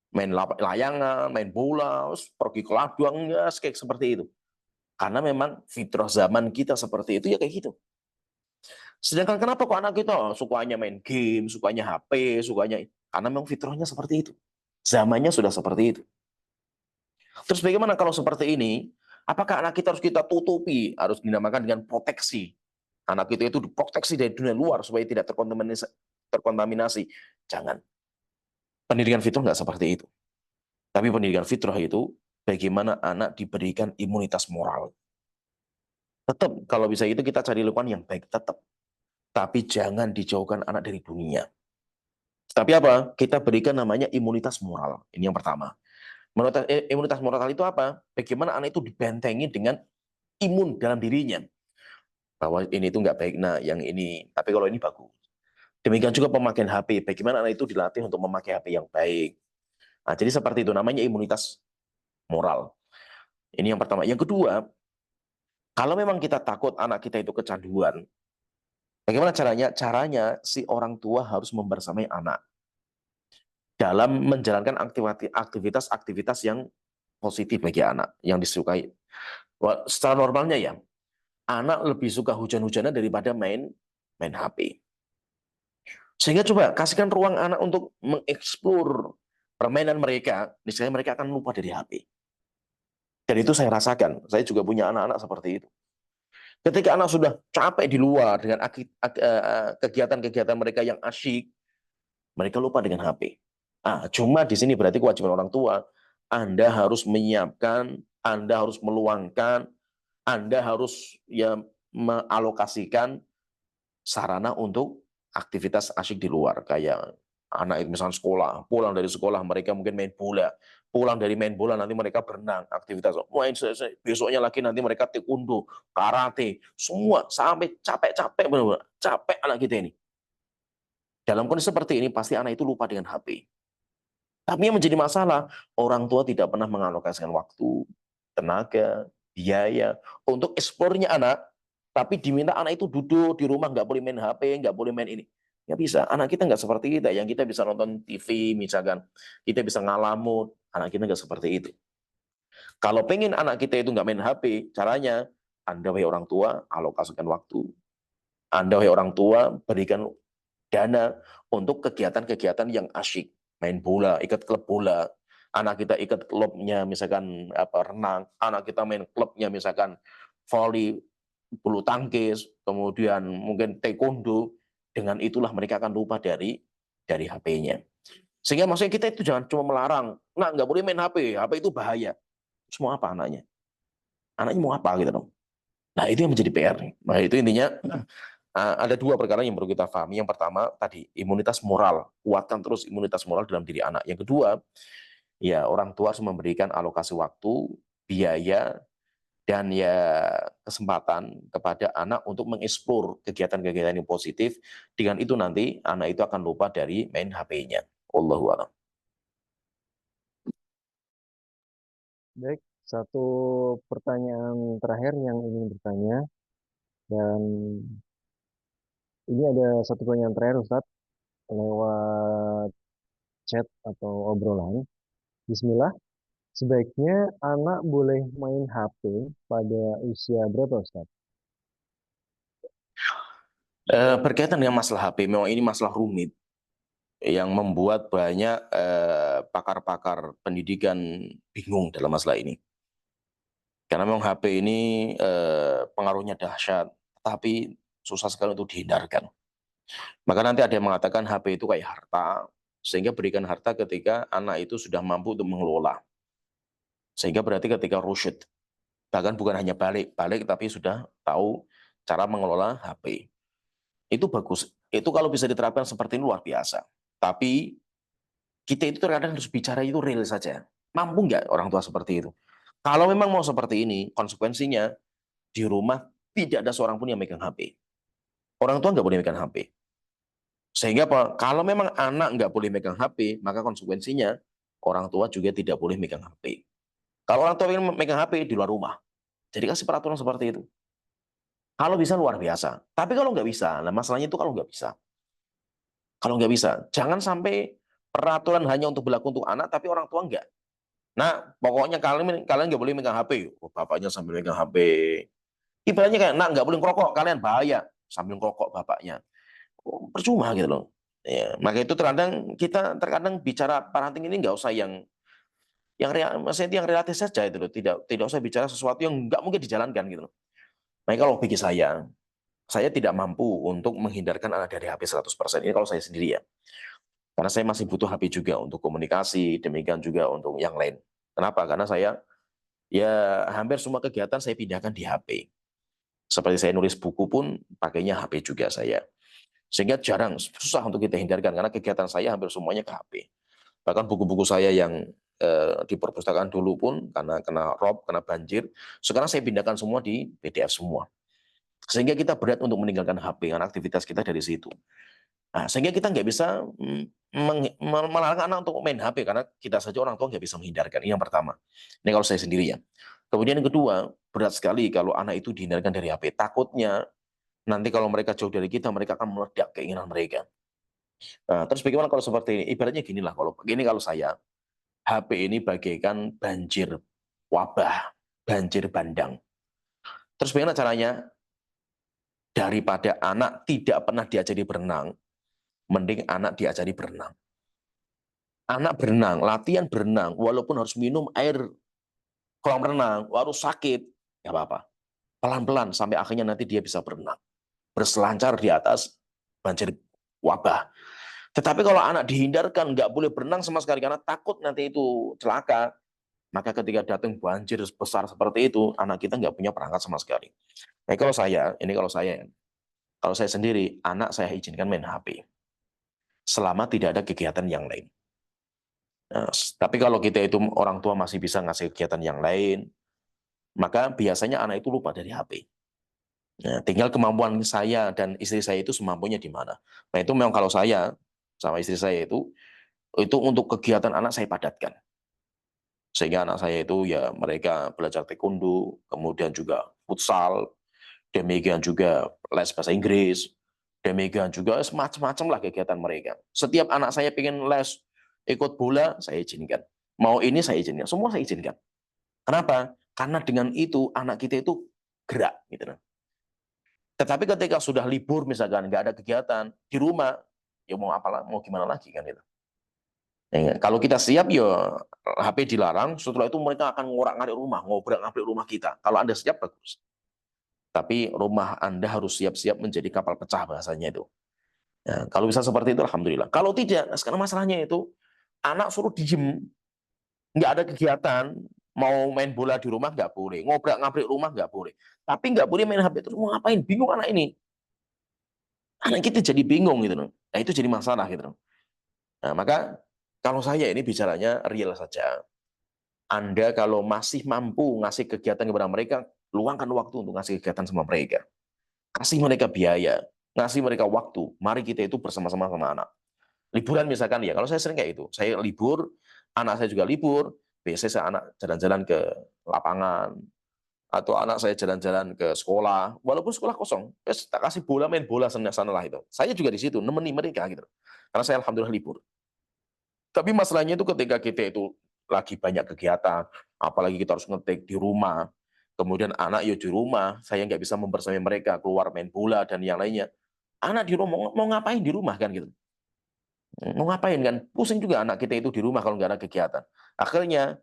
S2: Main layangan, main bola, pergi ke ladang, ya, kayak seperti itu. Karena memang fitrah zaman kita seperti itu, ya kayak gitu. Sedangkan kenapa kok anak kita sukanya main game, sukanya HP, sukanya... Karena memang fitrahnya seperti itu. Zamannya sudah seperti itu. Terus bagaimana kalau seperti ini? Apakah anak kita harus kita tutupi? Harus dinamakan dengan proteksi. Anak kita itu diproteksi dari dunia luar supaya tidak terkontaminasi. Jangan. Pendidikan fitrah nggak seperti itu. Tapi pendidikan fitrah itu bagaimana anak diberikan imunitas moral. Tetap kalau bisa itu kita cari lingkungan yang baik tetap. Tapi jangan dijauhkan anak dari dunia. Tapi apa? Kita berikan namanya imunitas moral. Ini yang pertama. Imunitas moral itu apa? Bagaimana anak itu dibentengi dengan imun dalam dirinya. Bahwa ini itu nggak baik, nah yang ini. Tapi kalau ini bagus. Demikian juga pemakaian HP. Bagaimana anak itu dilatih untuk memakai HP yang baik. Nah, jadi seperti itu namanya imunitas moral. Ini yang pertama. Yang kedua, kalau memang kita takut anak kita itu kecanduan, bagaimana caranya? Caranya si orang tua harus membersamai anak dalam menjalankan aktivitas-aktivitas yang positif bagi anak, yang disukai. Secara normalnya ya, anak lebih suka hujan-hujanan daripada main HP. Sehingga coba kasihkan ruang anak untuk mengeksplor permainan mereka, misalnya mereka akan lupa dari HP. Dan itu saya rasakan, saya juga punya anak-anak seperti itu. Ketika anak sudah capek di luar dengan kegiatan-kegiatan mereka yang asyik, mereka lupa dengan HP. Cuma di sini berarti kewajiban orang tua, Anda harus menyiapkan, Anda harus meluangkan, Anda harus ya mengalokasikan sarana untuk aktivitas asyik di luar. Kayak anak itu misalnya sekolah, pulang dari sekolah mereka mungkin main bola. Pulang dari main bola nanti mereka berenang, aktivitas main besoknya lagi nanti mereka taekwondo, karate, semua sampai capek-capek benar-benar. Capek anak kita ini. Dalam kondisi seperti ini pasti anak itu lupa dengan HP. Tapi yang menjadi masalah, orang tua tidak pernah mengalokasikan waktu, tenaga, biaya untuk eksplornya anak, tapi diminta anak itu duduk di rumah, nggak boleh main HP, nggak boleh main ini. Nggak bisa, anak kita nggak seperti kita, yang kita bisa nonton TV misalkan, kita bisa ngalamun, anak kita nggak seperti itu. Kalau pengen anak kita itu nggak main HP, caranya, Anda wahai orang tua, alokasikan waktu. Anda wahai orang tua, berikan dana untuk kegiatan-kegiatan yang asyik, main bola, ikut klub bola, anak kita ikut klubnya misalkan renang, anak kita main klubnya misalkan volley, bulu tangkis, kemudian mungkin taekwondo, dengan itulah mereka akan lupa dari HP-nya. Sehingga maksudnya kita itu jangan cuma melarang, nah nggak boleh main HP, HP itu bahaya. Semua apa anaknya? Anaknya mau apa gitu dong? Nah itu yang menjadi PR. Nah itu intinya ada dua perkara yang perlu kita pahami. Yang pertama tadi imunitas moral, kuatkan terus imunitas moral dalam diri anak. Yang kedua, ya orang tua harus memberikan alokasi waktu, biaya, dan ya kesempatan kepada anak untuk mengeksplor kegiatan-kegiatan yang positif. Dengan itu nanti anak itu akan lupa dari main HP-nya. Wallahu a'lam.
S1: Baik, satu pertanyaan terakhir yang ingin bertanya, dan ini ada satu pertanyaan terakhir Ustadz, lewat chat atau obrolan. Bismillah, sebaiknya anak boleh main HP pada usia berapa Ustadz?
S2: Berkaitan dengan masalah HP, memang ini masalah rumit yang membuat banyak pakar-pakar pendidikan bingung dalam masalah ini. Karena memang HP ini pengaruhnya dahsyat, tapi susah sekali untuk dihindarkan. Maka nanti ada yang mengatakan HP itu kayak harta, sehingga berikan harta ketika anak itu sudah mampu untuk mengelola. Sehingga berarti ketika rusyid, bahkan bukan hanya balik tapi sudah tahu cara mengelola HP. Itu bagus. Itu kalau bisa diterapkan seperti ini luar biasa. Tapi kita itu terkadang harus bicara itu real saja. Mampu nggak orang tua seperti itu? Kalau memang mau seperti ini, konsekuensinya di rumah tidak ada seorang pun yang megang HP. Orang tua nggak boleh megang HP. Sehingga apa? Kalau memang anak nggak boleh megang HP, maka konsekuensinya orang tua juga tidak boleh megang HP. Kalau orang tua ingin megang HP di luar rumah, jadi kasih peraturan seperti itu. Kalau bisa luar biasa. Tapi kalau nggak bisa, nah masalahnya itu kalau nggak bisa. Kalau nggak bisa, jangan sampai peraturan hanya untuk berlaku untuk anak, tapi orang tua nggak. Nah, pokoknya kalian nggak boleh megang HP. Oh, bapaknya sambil megang HP. Ibaratnya kayak, nak nggak boleh ngerokok, kalian bahaya. Sambil ngerokok bapaknya. Oh, percuma gitu loh. Ya, maka itu terkadang bicara parenting ini nggak usah maksudnya yang relatif saja itu loh. Tidak usah bicara sesuatu yang nggak mungkin dijalankan gitu loh. Maka kalau bagi saya tidak mampu untuk menghindarkan anak dari HP 100%. Ini kalau saya sendiri ya. Karena saya masih butuh HP juga untuk komunikasi, demikian juga untuk yang lain. Kenapa? Karena saya ya hampir semua kegiatan saya pindahkan di HP. Seperti saya nulis buku pun pakainya HP juga saya. Sehingga susah untuk kita hindarkan karena kegiatan saya hampir semuanya ke HP. Bahkan buku-buku saya yang di perpustakaan dulu pun karena kena rob, kena banjir, sekarang saya pindahkan semua di PDF semua. Sehingga kita berat untuk meninggalkan HP karena aktivitas kita dari situ. Nah, sehingga kita nggak bisa melarang anak untuk main HP karena kita saja orang tua nggak bisa menghindarkan. Ini yang pertama. Ini kalau saya sendiri ya. Kemudian yang kedua, berat sekali kalau anak itu dihindarkan dari HP. Takutnya nanti kalau mereka jauh dari kita, mereka akan meledak keinginan mereka. Nah, terus bagaimana kalau seperti ini? Ibaratnya gini lah, kalau saya, HP ini bagaikan banjir wabah, banjir bandang. Terus bagaimana caranya? Daripada anak tidak pernah diajari berenang, mending anak diajari berenang. Anak berenang, latihan berenang, walaupun harus minum air kolam renang, harus sakit, nggak apa-apa. Pelan-pelan sampai akhirnya nanti dia bisa berenang. Berselancar di atas banjir wabah. Tetapi kalau anak dihindarkan, nggak boleh berenang sama sekali karena takut nanti itu celaka, maka ketika datang banjir besar seperti itu, anak kita nggak punya perangkat sama sekali. Nah, kalau saya sendiri, anak saya izinkan main HP selama tidak ada kegiatan yang lain. Nah, tapi kalau kita itu orang tua masih bisa ngasih kegiatan yang lain, maka biasanya anak itu lupa dari HP. Nah, tinggal kemampuan saya dan istri saya itu semampunya di mana. Nah, itu memang kalau saya sama istri saya itu untuk kegiatan anak saya padatkan. Sehingga anak saya itu ya mereka belajar taekwondo, kemudian juga futsal, demikian juga les bahasa Inggris, demikian juga semacam-macam lah kegiatan mereka. Setiap anak saya pengen les, ikut bola, saya izinkan. Mau ini saya izinkan, semua saya izinkan. Kenapa? Karena dengan itu anak kita itu gerak gitu. Tetapi ketika sudah libur misalkan nggak ada kegiatan di rumah, ya mau apalah, mau gimana lagi kan itu. Ya, kalau kita siap ya HP dilarang, setelah itu mereka akan ngorak-ngarik rumah, ngobrak-ngabrik rumah kita. Kalau Anda siap bagus. Tapi rumah Anda harus siap-siap menjadi kapal pecah bahasanya itu. Ya, kalau bisa seperti itu alhamdulillah. Kalau tidak, nah sekarang masalahnya itu anak suruh diem, nggak ada kegiatan, mau main bola di rumah nggak boleh, ngobrak-ngabrik rumah nggak boleh. Tapi nggak boleh main HP terus mau ngapain? Bingung anak ini. Anak kita jadi bingung gitu loh. Nah itu jadi masalah gitu loh. Nah maka kalau saya ini bicaranya real saja. Anda kalau masih mampu ngasih kegiatan kepada mereka, luangkan waktu untuk ngasih kegiatan sama mereka. Kasih mereka biaya, ngasih mereka waktu. Mari kita itu bersama-sama sama anak. Liburan misalkan ya, kalau saya sering kayak itu. Saya libur, anak saya juga libur, biasanya saya anak jalan-jalan ke lapangan, atau anak saya jalan-jalan ke sekolah, walaupun sekolah kosong, tak kasih bola, main bola sana lah itu. Saya juga di situ, nemeni mereka gitu. Karena saya alhamdulillah libur. Tapi masalahnya itu ketika kita itu lagi banyak kegiatan, apalagi kita harus ngetik di rumah, kemudian anak ya di rumah, saya nggak bisa membersamai mereka, keluar main bola dan yang lainnya. Anak di rumah mau ngapain di rumah kan gitu. Mau ngapain kan? Pusing juga anak kita itu di rumah kalau nggak ada kegiatan. Akhirnya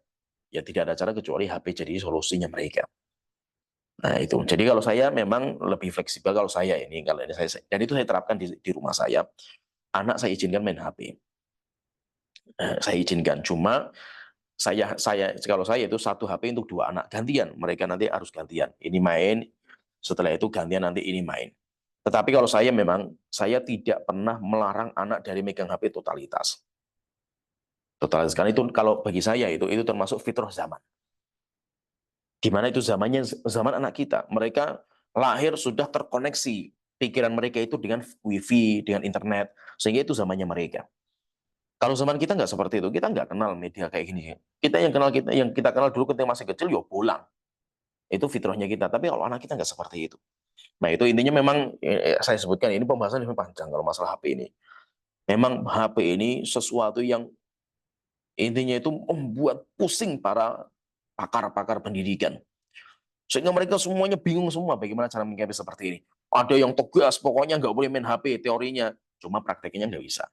S2: ya tidak ada cara kecuali HP jadi solusinya mereka. Nah itu. Jadi kalau saya memang lebih fleksibel kalau saya ini kalau ini dan itu saya terapkan di rumah saya. Anak saya izinkan main HP. Saya izinkan. Cuma saya kalau saya itu satu HP untuk dua anak gantian. Mereka nanti harus gantian. Ini main, setelah itu gantian nanti ini main. Tetapi kalau saya memang saya tidak pernah melarang anak dari megang HP totalitas. Totalitas karena itu kalau bagi saya itu termasuk fitrah zaman. Di mana itu zamannya zaman anak kita. Mereka lahir sudah terkoneksi pikiran mereka itu dengan wifi, dengan internet, sehingga itu zamannya mereka. Kalau zaman kita nggak seperti itu, kita nggak kenal media kayak gini. Yang kita kenal dulu ketika masih kecil, yo bolang. Itu fitrahnya kita. Tapi kalau anak kita nggak seperti itu. Nah itu intinya memang saya sebutkan ini pembahasan lebih panjang kalau masalah HP ini. Memang HP ini sesuatu yang intinya itu membuat pusing para pakar-pakar pendidikan. Sehingga mereka semuanya bingung semua bagaimana cara menyikapi seperti ini. Ada yang tegas, pokoknya nggak boleh main HP teorinya. Cuma prakteknya nggak bisa.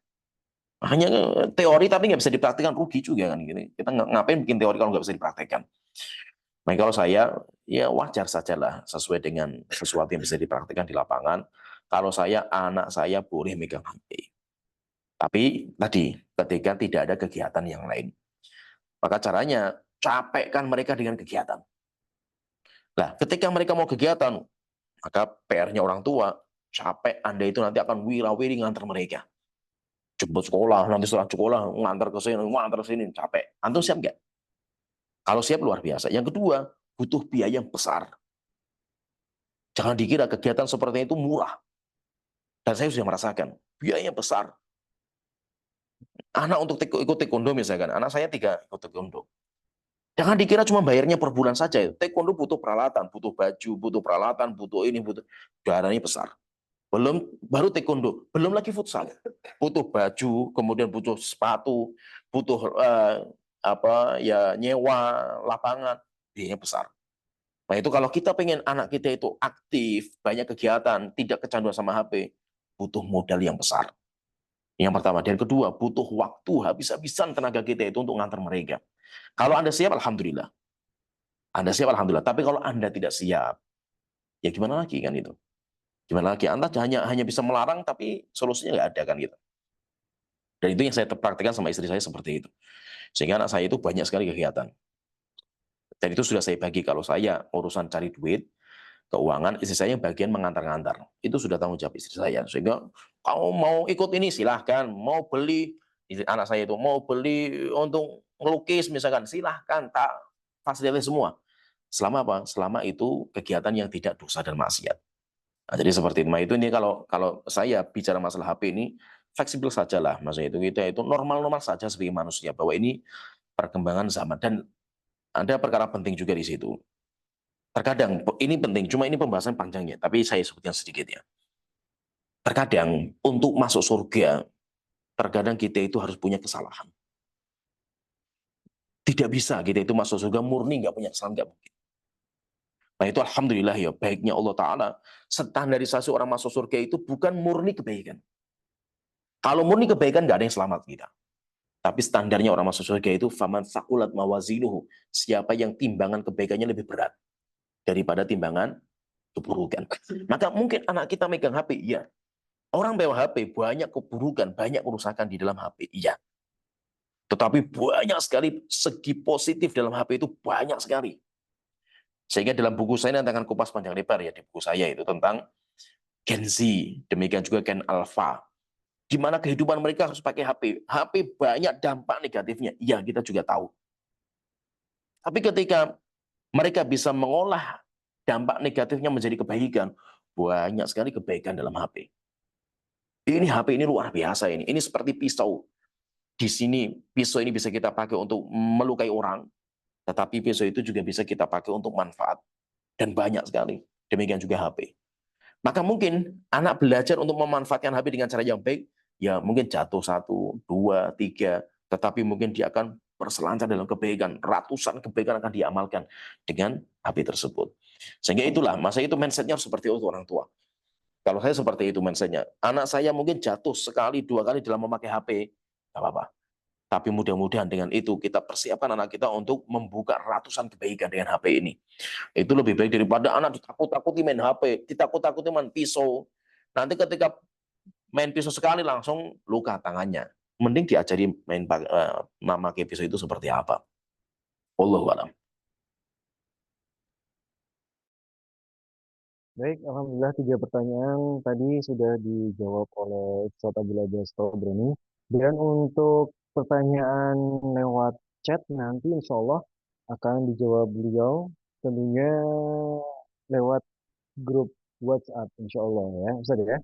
S2: Hanya teori tapi nggak bisa dipraktikkan, rugi juga kan gitu. Kita ngapain bikin teori kalau nggak bisa dipraktikkan. Nah kalau saya ya wajar sajalah sesuai dengan sesuatu yang bisa dipraktikkan di lapangan. Kalau saya anak saya boleh megang HP. Tapi tadi ketika tidak ada kegiatan yang lain. Maka caranya capekkan mereka dengan kegiatan. Nah ketika mereka mau kegiatan, maka PR-nya orang tua, capek Anda itu nanti akan wira-wiri ngantar mereka. Jemput sekolah, nanti setelah sekolah ngantar ke sini, ngantar ke sini, capek. Antum siap nggak? Kalau siap luar biasa. Yang kedua, butuh biaya yang besar. Jangan dikira kegiatan seperti itu murah. Dan saya sudah merasakan, biayanya besar. Anak untuk ikut taekwondo misalkan, anak saya 3 ikut taekwondo. Jangan dikira cuma bayarnya per bulan saja. Taekwondo butuh peralatan, butuh baju, butuh peralatan, butuh ini, butuh dananya besar. Baru taekwondo, belum lagi futsal. Butuh baju, kemudian butuh sepatu, butuh nyewa lapangan, biayanya besar. Nah itu kalau kita pengen anak kita itu aktif, banyak kegiatan, tidak kecanduan sama HP, butuh modal yang besar. Yang pertama. Dan kedua, butuh waktu, habis-habisan tenaga kita itu untuk ngantar mereka. Kalau Anda siap, alhamdulillah. Anda siap, alhamdulillah. Tapi kalau Anda tidak siap, ya gimana lagi kan itu? Gimana lagi? Anda hanya bisa melarang, tapi solusinya nggak ada kan gitu. Dan itu yang saya praktekkan sama istri saya seperti itu. Sehingga anak saya itu banyak sekali kegiatan. Dan itu sudah saya bagi, kalau saya urusan cari duit, keuangan, istri saya bagian mengantar-ngantar. Itu sudah tanggung jawab istri saya. Sehingga kamu mau ikut ini silahkan, mau beli, anak saya itu mau beli untuk melukis misalkan, silahkan, tak fasilitas semua. Selama apa? Selama itu kegiatan yang tidak dosa dan maksiat. Nah, jadi seperti itu. Nah, itu ini kalau saya bicara masalah HP ini fleksibel sajalah, maksudnya itu kita itu normal-normal saja sebagai manusia, bahwa ini perkembangan zaman. Dan ada perkara penting juga di situ. Terkadang ini penting, cuma ini pembahasan panjangnya, tapi saya sebutkan sedikit ya. Terkadang untuk masuk surga, terkadang kita itu harus punya kesalahan. Tidak bisa kita itu masuk surga murni nggak punya kesalahan, nggak mungkin. Nah itu alhamdulillah ya, baiknya Allah Ta'ala, standarisasi orang masuk surga itu bukan murni kebaikan. Kalau murni kebaikan nggak ada yang selamat kita. Tapi standarnya orang masuk surga itu faman saqulat mawazinuhu, siapa yang timbangan kebaikannya lebih berat daripada timbangan keburukan. Maka mungkin anak kita megang HP, iya. Orang bawa HP, banyak keburukan, banyak kerusakan di dalam HP, iya. Tetapi banyak sekali segi positif dalam HP itu, banyak sekali. Sehingga dalam buku saya nanti akan kupas panjang lebar ya, di buku saya itu tentang Gen Z, demikian juga Gen Alpha. Di mana kehidupan mereka harus pakai HP. HP banyak dampak negatifnya, iya kita juga tahu. Tapi ketika mereka bisa mengolah dampak negatifnya menjadi kebaikan, banyak sekali kebaikan dalam HP. Ini HP ini luar biasa ini. Ini seperti pisau. Di sini pisau ini bisa kita pakai untuk melukai orang, tetapi pisau itu juga bisa kita pakai untuk manfaat. Dan banyak sekali. Demikian juga HP. Maka mungkin anak belajar untuk memanfaatkan HP dengan cara yang baik, ya mungkin jatuh 1, 2, 3, tetapi mungkin dia akan berselancar dalam kebaikan. Ratusan kebaikan akan diamalkan dengan HP tersebut. Sehingga itulah, masa itu mindsetnya harus seperti itu orang tua. Kalau saya seperti itu mindsetnya. Anak saya mungkin jatuh sekali, 2 kali dalam memakai HP, nggak apa-apa. Tapi mudah-mudahan dengan itu kita persiapkan anak kita untuk membuka ratusan kebaikan dengan HP ini. Itu lebih baik daripada anak ditakut-takuti main HP, ditakut-takuti main pisau. Nanti ketika main pisau sekali langsung luka tangannya. Mending diajari memakai pisau itu seperti apa. Wallahu a'lam.
S1: Baik, alhamdulillah 3 pertanyaan tadi sudah dijawab oleh Ustadz Abdul Aziz Tobroni. Dan untuk pertanyaan lewat chat nanti insya Allah akan dijawab beliau tentunya lewat grup WhatsApp insya Allah ya Ustadz ya.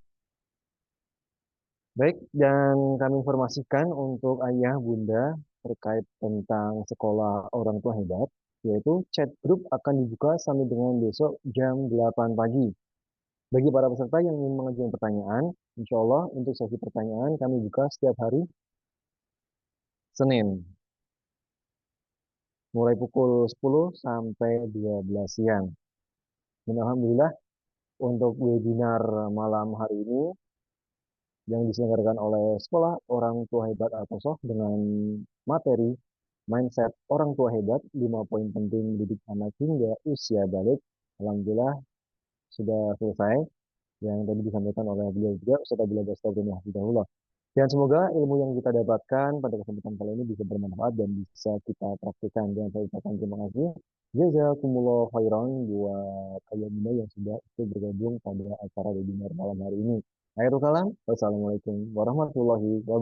S1: Baik, dan kami informasikan untuk ayah bunda terkait tentang sekolah orang tua hebat, yaitu chat grup akan dibuka sampai dengan besok jam 8 pagi. Bagi para peserta yang ingin mengajukan pertanyaan, insya Allah untuk sesi pertanyaan kami buka setiap hari Senin, mulai pukul 10 sampai 12 siang. Dan alhamdulillah untuk webinar malam hari ini yang diselenggarakan oleh Sekolah Orang Tua Hebat Al-Kosoh dengan materi Mindset Orang Tua Hebat, 5 poin penting mendidik anak hingga usia balik. Alhamdulillah sudah selesai yang tadi disampaikan oleh beliau juga, Ustaz Abdul Aziz Tobroni Hafizahullah. Dan semoga ilmu yang kita dapatkan pada kesempatan kali ini bisa bermanfaat dan bisa kita praktikkan. Dan saya ucapkan terima kasih. Jazakumullah khairan buat ayah bunda yang sudah ikut bergabung pada acara webinar malam hari ini. Akhirul kalam, wassalamualaikum warahmatullahi wabarakatuh.